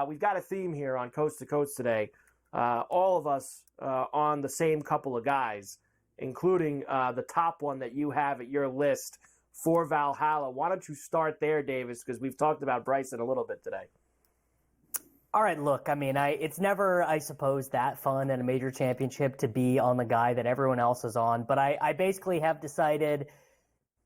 S2: We've got a theme here on Coast to Coast today. All of us on the same couple of guys, including the top one that you have at your list for Valhalla. Why don't you start there, Davis, because we've talked about Bryson a little bit today.
S17: All right, look, I mean, it's never, I suppose, that fun at a major championship to be on the guy that everyone else is on. But I basically have decided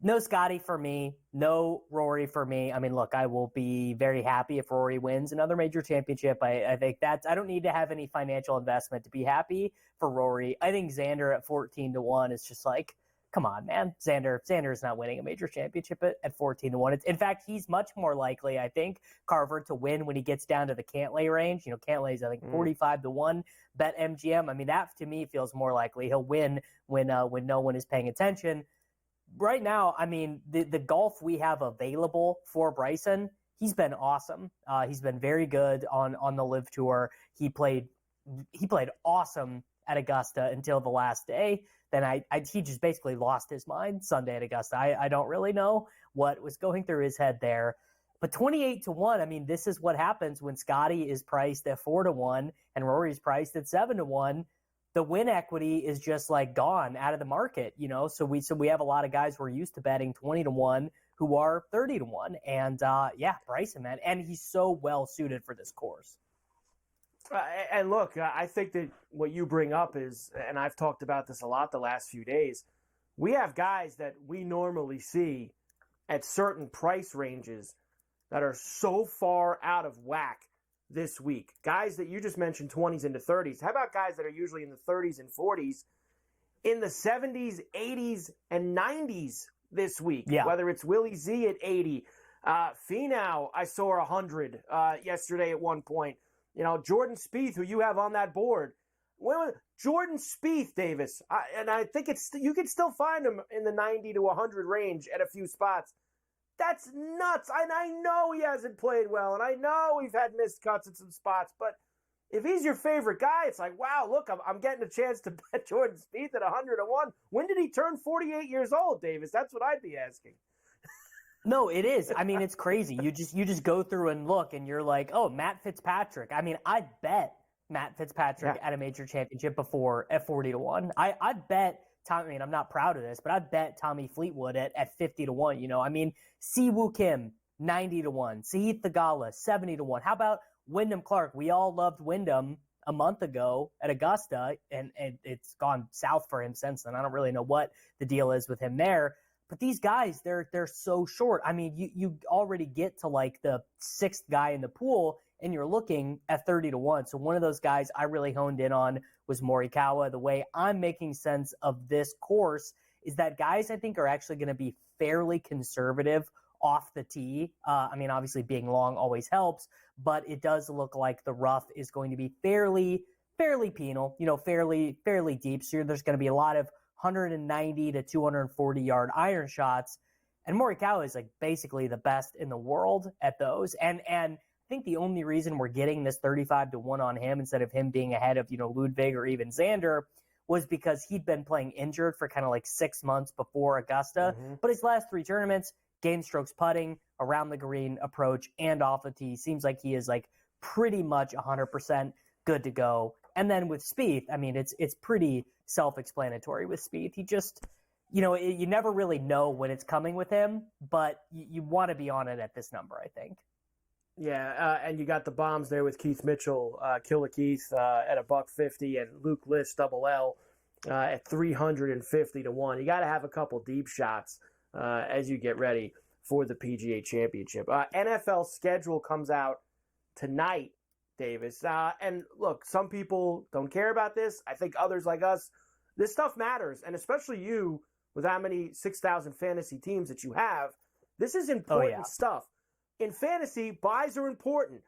S17: no Scotty for me, no Rory for me. I mean, look, I will be very happy if Rory wins another major championship. I think I don't need to have any financial investment to be happy for Rory. I think Xander at 14-1 is just like, come on, man. Xander's not winning a major championship at 14-1. In fact, he's much more likely, I think, Carver, to win when he gets down to the Cantlay range. You know, Cantlay's, I think, 45-1. Bet MGM. I mean, that to me feels more likely. He'll win when no one is paying attention. Right now, I mean, the golf we have available for Bryson, he's been awesome. He's been very good on the LIV Tour. He played awesome at Augusta until the last day. Then he just basically lost his mind Sunday at Augusta. I don't really know what was going through his head there. But 28-1, I mean, this is what happens when Scotty is priced at 4-1 and Rory's priced at 7-1. The win equity is just like gone out of the market, you know. So we have a lot of guys who are used to betting 20-1 who are 30-1. And Bryson, man, and he's so well suited for this course.
S2: And look, I think that what you bring up is, and I've talked about this a lot the last few days, we have guys that we normally see at certain price ranges that are so far out of whack this week. Guys that you just mentioned 20s into 30s. How about guys that are usually in the 30s and 40s? in the 70s, 80s, and 90s this week.
S17: Yeah.
S2: Whether it's Willie Z at 80, Finau, I saw 100 yesterday at one point. You know, Jordan Spieth, who you have on that board. Jordan Spieth, Davis, and I think you can still find him in the 90 to 100 range at a few spots. That's nuts. And I know he hasn't played well, and I know we've had missed cuts at some spots, but if he's your favorite guy, it's like, wow, look, I'm getting a chance to bet Jordan Spieth at 100-1. When did he turn 48 years old, Davis? That's what I'd be asking.
S17: No, it is. I mean, it's crazy. You just go through and look, and you're like, oh, Matt Fitzpatrick. I mean, I bet Matt Fitzpatrick at a major championship before at 40-1. I bet Tommy. I mean, I'm not proud of this, but I bet Tommy Fleetwood at 50-1. You know, I mean, Siwoo Kim 90-1, Sahith Theegala 70-1. How about Wyndham Clark? We all loved Wyndham a month ago at Augusta, and it's gone south for him since then. I don't really know what the deal is with him there. But these guys, they're so short. I mean, you already get to like the sixth guy in the pool, and you're looking at 30-1. So one of those guys I really honed in on was Morikawa. The way I'm making sense of this course is that guys I think are actually going to be fairly conservative off the tee. I mean, obviously being long always helps, but it does look like the rough is going to be fairly penal, you know, fairly deep. So there's going to be a lot of 190 to 240 yard iron shots. And Morikawa is like basically the best in the world at those. And I think the only reason we're getting this 35-1 on him instead of him being ahead of, you know, Ludwig or even Xander was because he'd been playing injured for kind of like 6 months before Augusta. Mm-hmm. But his last 3 tournaments, gained strokes putting, around the green approach, and off the tee. Seems like he is like pretty much 100% good to go. And then with Spieth, I mean, it's pretty self-explanatory with Spieth. He just, you know, you never really know when it's coming with him, but you want to be on it at this number, I think.
S2: Yeah, and you got the bombs there with Keith Mitchell, Killer Keith at $150, and Luke List, double L, at 350-1. You got to have a couple deep shots as you get ready for the PGA Championship. NFL schedule comes out tonight, Davis. And look, some people don't care about this. I think others like us, this stuff matters, and especially you with how many 6,000 fantasy teams that you have. This is important stuff. In fantasy, buys are important.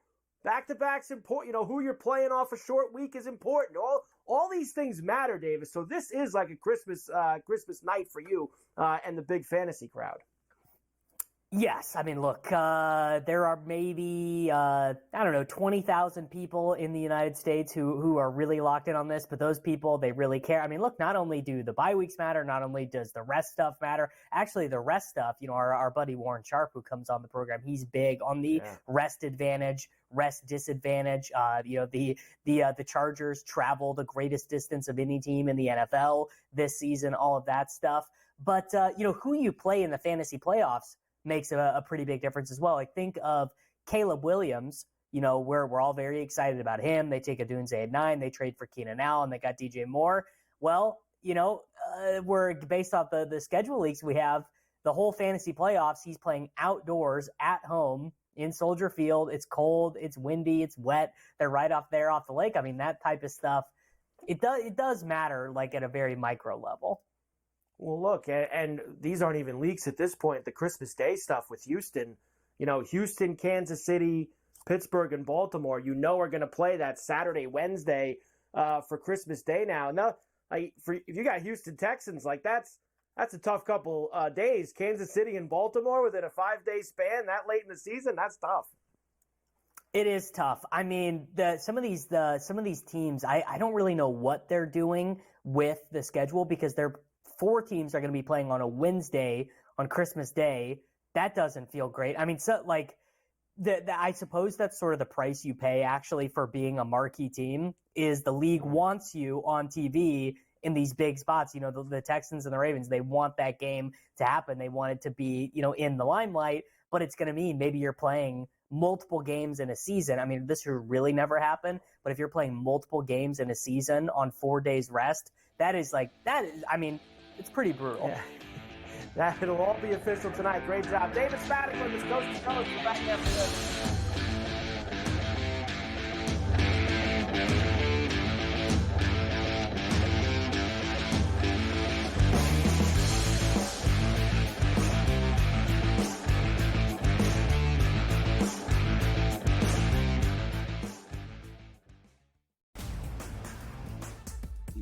S2: Back-to-back's important. You know, who you're playing off a short week is important. All these things matter, Davis. So this is like a Christmas night for you and the big fantasy crowd.
S17: Yes. I mean, look, there are maybe, 20,000 people in the United States who are really locked in on this, but those people, they really care. I mean, look, not only do the bye weeks matter, not only does the rest stuff matter, actually the rest stuff, you know, our buddy Warren Sharp, who comes on the program, he's big on the rest advantage, rest disadvantage. The Chargers travel the greatest distance of any team in the NFL this season, all of that stuff. But, who you play in the fantasy playoffs makes a pretty big difference as well. Like, think of Caleb Williams. You know, we're all very excited about him. They take Adunze at 9. They trade for Keenan Allen. They got DJ Moore. Well, you know, we're based off the schedule leaks we have, the whole fantasy playoffs, he's playing outdoors at home in Soldier Field. It's cold. It's windy. It's wet. They're right off the lake. I mean, that type of stuff, it does matter, like, at a very micro level.
S2: Well, look, and these aren't even leaks at this point. The Christmas Day stuff with Houston, you know, Houston, Kansas City, Pittsburgh, and Baltimore, you know, are going to play that Saturday, Wednesday for Christmas Day now. Now, if you got Houston Texans, like that's a tough couple days. Kansas City and Baltimore within a 5-day span that late in the season, that's tough.
S17: It is tough. I mean, some of these teams, I don't really know what they're doing with the schedule because they're 4 teams are going to be playing on a Wednesday on Christmas Day. That doesn't feel great. I mean, so like, I suppose that's sort of the price you pay actually for being a marquee team is the league wants you on TV in these big spots. You know, the Texans and the Ravens, they want that game to happen. They want it to be, you know, in the limelight, but it's going to mean maybe you're playing multiple games in a season. I mean, this should really never happen, but if you're playing multiple games in a season on 4 days rest, I mean, it's pretty brutal.
S2: Yeah. It'll all be official tonight. Great job. David Spatic with us, Coast to Coast. We're back after this.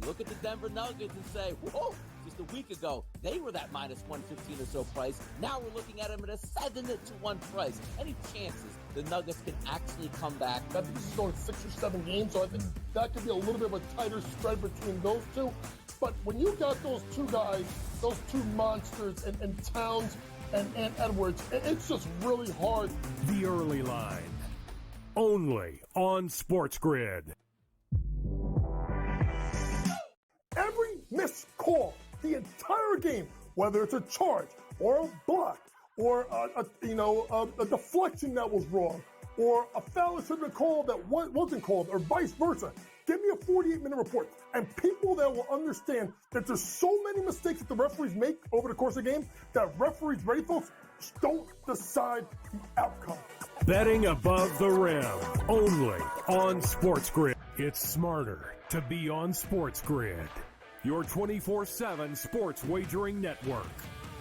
S4: You look at the Denver Nuggets and say, whoa, just a week ago, they were that minus 115 or so price. Now we're looking at them at a 7-1 price. Any chances the Nuggets can actually come back?
S5: I think this is going 6 or 7 games, so I think that could be a little bit of a tighter spread between those two. But when you got those two guys, those two monsters, and Towns and Edwards, it's just really hard.
S6: The Early Line, only on SportsGrid.
S5: Every missed call, the entire game, whether it's a charge or a block or a deflection that was wrong or a foul that should have been called that wasn't called or vice versa. Give me a 48-minute report. And people that will understand that there's so many mistakes that the referees make over the course of the game that referees, ready folks, don't decide the outcome.
S6: Betting above the rim, only on SportsGrid. It's smarter to be on SportsGrid, your 24/7 sports wagering network.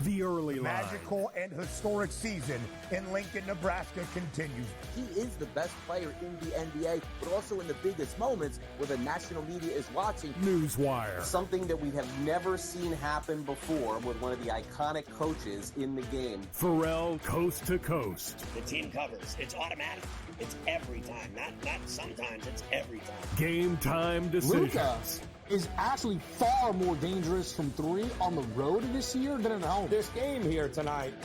S6: The Early Line.
S7: Magical and historic season in Lincoln, Nebraska continues.
S8: He is the best player in the NBA, but also in the biggest moments where the national media is watching.
S6: Newswire.
S8: Something that we have never seen happen before with one of the iconic coaches in the game.
S6: Ferrall coast to coast.
S1: The team covers. It's automatic. It's every time. Not sometimes. It's every time.
S6: Game time decisions.
S9: Luka is actually far more dangerous from three on the road this year than at home.
S10: This game here tonight,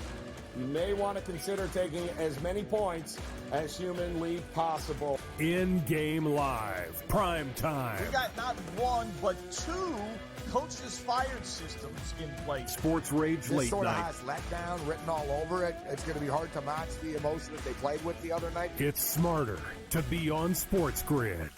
S10: you may want to consider taking as many points as humanly possible.
S6: In-game live, prime time.
S12: We got not one, but two coaches fired systems in place.
S6: Sports Rage
S7: This
S6: late
S7: sort of
S6: night.
S7: has letdown written all over it. It's going to be hard to match the emotion that they played with the other night.
S6: It's smarter to be on SportsGrid.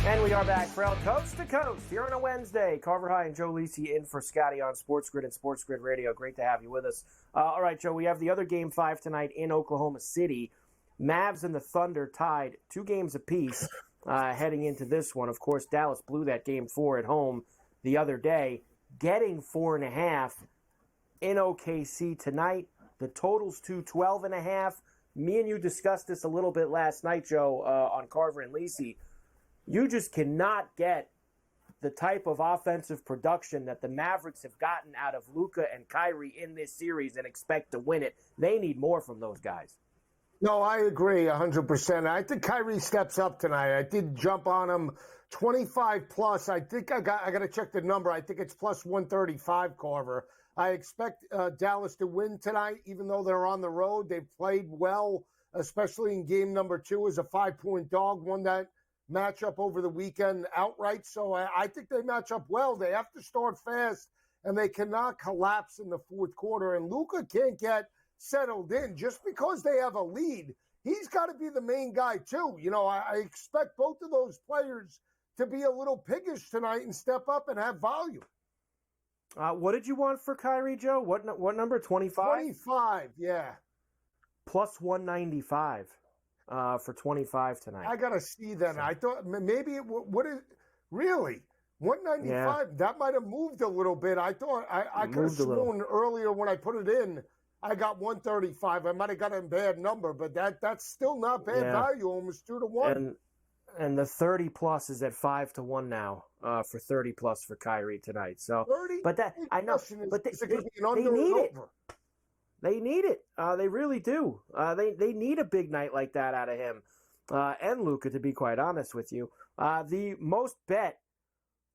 S2: And we are back, Ferrall, coast to coast, here on a Wednesday. Carver High and Joe Lisi in for Scotty on SportsGrid and SportsGrid Radio. Great to have you with us. All right, Joe, we have the other Game 5 tonight in Oklahoma City. Mavs and the Thunder tied 2 games apiece heading into this one. Of course, Dallas blew that Game 4 at home the other day, getting 4.5 in OKC tonight. The total's 212.5. Me and you discussed this a little bit last night, Joe, on Carver and Lisi. You just cannot get the type of offensive production that the Mavericks have gotten out of Luka and Kyrie in this series and expect to win it. They need more from those guys.
S3: No, I agree 100%. I think Kyrie steps up tonight. I did jump on him 25 plus. I think I got to check the number. I think it's plus 135, Carver. I expect Dallas to win tonight, even though they're on the road. They've played well, especially in game number 2 as a 5-point dog, won that matchup over the weekend outright. So I think they match up well. They have to start fast, and they cannot collapse in the fourth quarter. And Luka can't get settled in just because they have a lead. He's got to be the main guy too. You know, I expect both of those players to be a little piggish tonight and step up and have volume.
S2: What did you want for Kyrie, Joe? What number? 25?
S3: 25, yeah.
S2: Plus 195 for 25 tonight.
S3: I got to see that. I thought maybe what is really 195.
S2: Yeah.
S3: That might have moved a little bit. I thought I could have sworn earlier when I put it in, I got 135. I might have got a bad number, but that's still not bad value. Almost 2-1.
S2: And the 30 plus is at 5-1 now for 30 plus for Kyrie tonight. So,
S3: 30.
S2: But that I know, but they need it. They need it. They really do. They need a big night like that out of him and Luka, to be quite honest with you. The most bet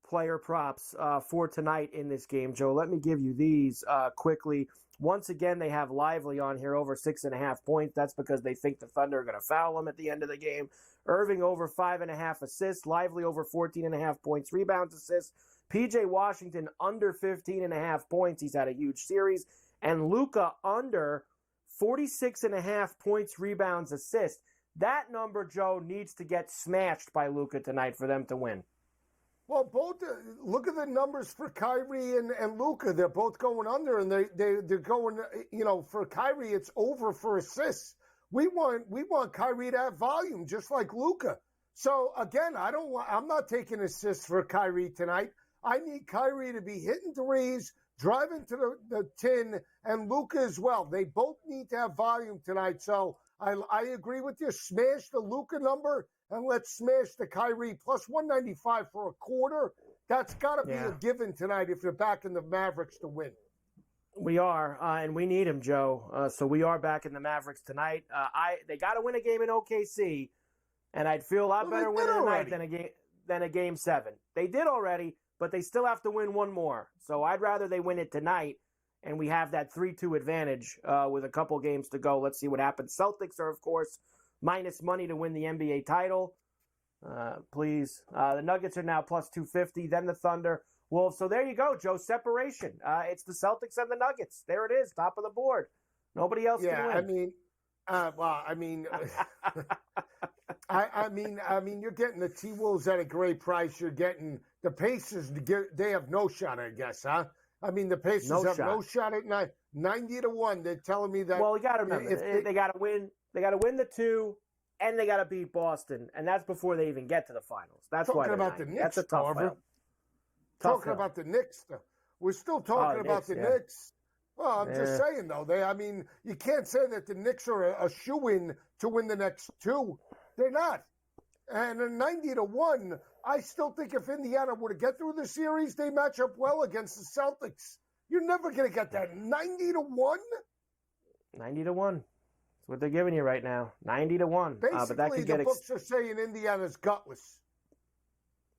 S2: player props for tonight in this game, Joe. Let me give you these quickly. Once again, they have Lively on here over 6.5 points. That's because they think the Thunder are going to foul him at the end of the game. Irving over 5.5 assists. Lively over 14.5 points, rebounds, assists. PJ Washington under 15.5 points. He's had a huge series. And Luka under 46.5 points, rebounds, assists. That number, Joe, needs to get smashed by Luka tonight for them to win.
S3: Well, both look at the numbers for Kyrie and Luka. They're both going under, and they're going. For Kyrie, it's over for assists. We want Kyrie to have volume, just like Luka. So again, I'm not taking assists for Kyrie tonight. I need Kyrie to be hitting threes, driving to the tin, and Luka as well. They both need to have volume tonight. So I agree with you. Smash the Luka number. And let's smash the Kyrie plus 195 for a quarter. That's got to be a given tonight if you're backing the Mavericks to win.
S2: We are, and we need him, Joe. So we are backing the Mavericks tonight. They got to win a game in OKC, and I'd feel a lot better winning tonight than a game 7. They did already, but they still have to win one more. So I'd rather they win it tonight, and we have that 3-2 advantage with a couple games to go. Let's see what happens. Celtics are, of course, minus money to win the NBA title. Please. The Nuggets are now plus 250. Then the Thunder, Wolves. So there you go, Joe. Separation. It's the Celtics and the Nuggets. There it is, top of the board. Nobody else can win.
S3: I mean, you're getting the T-Wolves at a great price. You're getting the Pacers. They have no shot, I guess, huh? I mean, the Pacers have no shot at 90-1. They're telling me that.
S2: Well, you got to remember, they got to win. They got to win the 2, and they got to beat Boston, and that's before they even get to the finals. That's
S3: talking
S2: why
S3: about the Knicks.
S2: That's a tough film.
S3: Talking about the Knicks. We're still talking about the Knicks. Well, I'm just saying though. You can't say that the Knicks are a shoo-in to win the next 2. They're not. And a 90-1. I still think if Indiana were to get through the series, they match up well against the Celtics. You're never going to get that 90-1.
S2: 90-1. What they're giving you right now, 90-1.
S3: Basically,
S2: but that could get
S3: books are saying Indiana's gutless.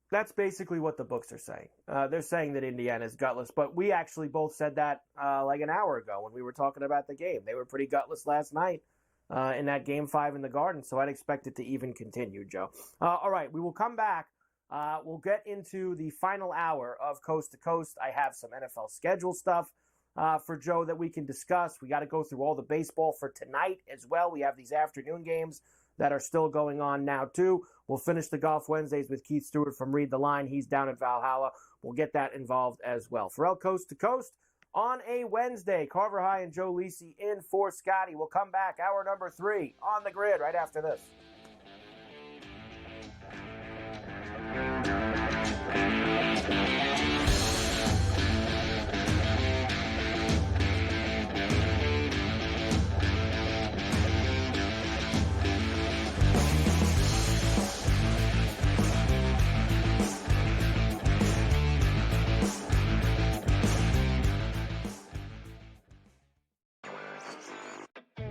S2: That's basically what the books are saying. They're saying that Indiana's gutless, but we actually both said that like an hour ago when we were talking about the game. They were pretty gutless last night in that Game 5 in the Garden, so I'd expect it to even continue, Joe. All right, we will come back. We'll get into the final hour of Coast to Coast. I have some NFL schedule stuff for Joe that we can discuss. We got to go through all the baseball for tonight as well. We have these afternoon games that are still going on now, too. We'll finish the Golf Wednesdays with Keith Stewart from Read the Line. He's down at Valhalla. We'll get that involved as well. Ferrall Coast to Coast on a Wednesday. Carver High and Joe Lisi in for Scotty. We'll come back, hour number 3 on the grid right after this.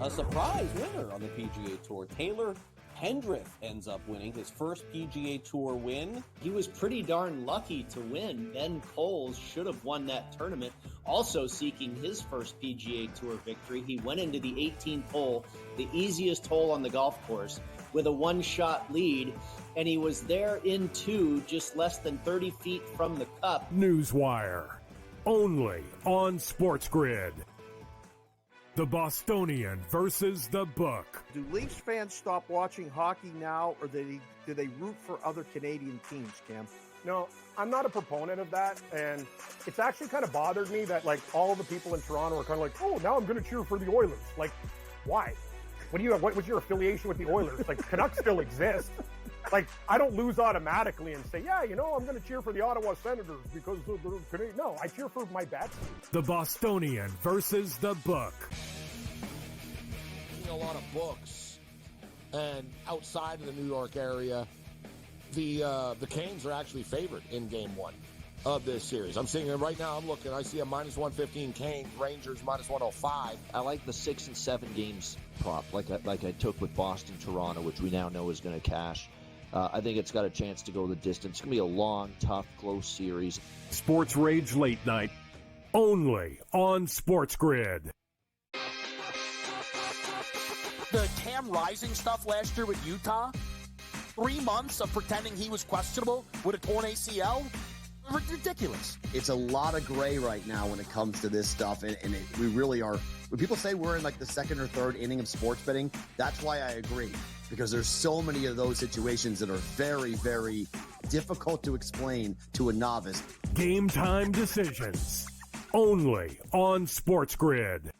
S8: A surprise winner on the PGA Tour. Taylor Pendrith ends up winning his first PGA Tour win.
S18: He was pretty darn lucky to win. Ben Coles should have won that tournament, also seeking his first PGA Tour victory. He went into the 18th hole, the easiest hole on the golf course, with a one-shot lead, and he was there in 2, just less than 30 feet from the cup.
S6: Newswire, only on SportsGrid. The Bostonian versus the Book.
S19: Do Leafs fans stop watching hockey now, or do they root for other Canadian teams, Cam?
S11: No, I'm not a proponent of that, and it's actually kind of bothered me that, like, all the people in Toronto are kind of like, oh, now I'm going to cheer for the Oilers. Like, why? What's your affiliation with the Oilers? Like, Canucks still exist. Like, I don't lose automatically and say, yeah, I'm going to cheer for the Ottawa Senators because they're Canadian. No, I cheer for my bats.
S6: The Bostonian versus the Book.
S7: A lot of books, and outside of the New York area, the Canes are actually favored in Game 1 of this series. I'm seeing it right now. I'm looking. I see a minus 115 Canes, Rangers minus 105.
S20: I like the 6 and 7 games prop, like I took with Boston, Toronto, which we now know is going to cash. I think it's got a chance to go the distance. It's going to be a long, tough, close series.
S6: Sports Rage Late Night, only on SportsGrid.
S10: The Cam Rising stuff last year with Utah, 3 months of pretending he was questionable with a torn ACL, ridiculous.
S13: It's a lot of gray right now when it comes to this stuff, and we really are. When people say we're in like the second or third inning of sports betting, that's why I agree, because there's so many of those situations that are very, very difficult to explain to a novice.
S6: Game time decisions. Only on SportsGrid.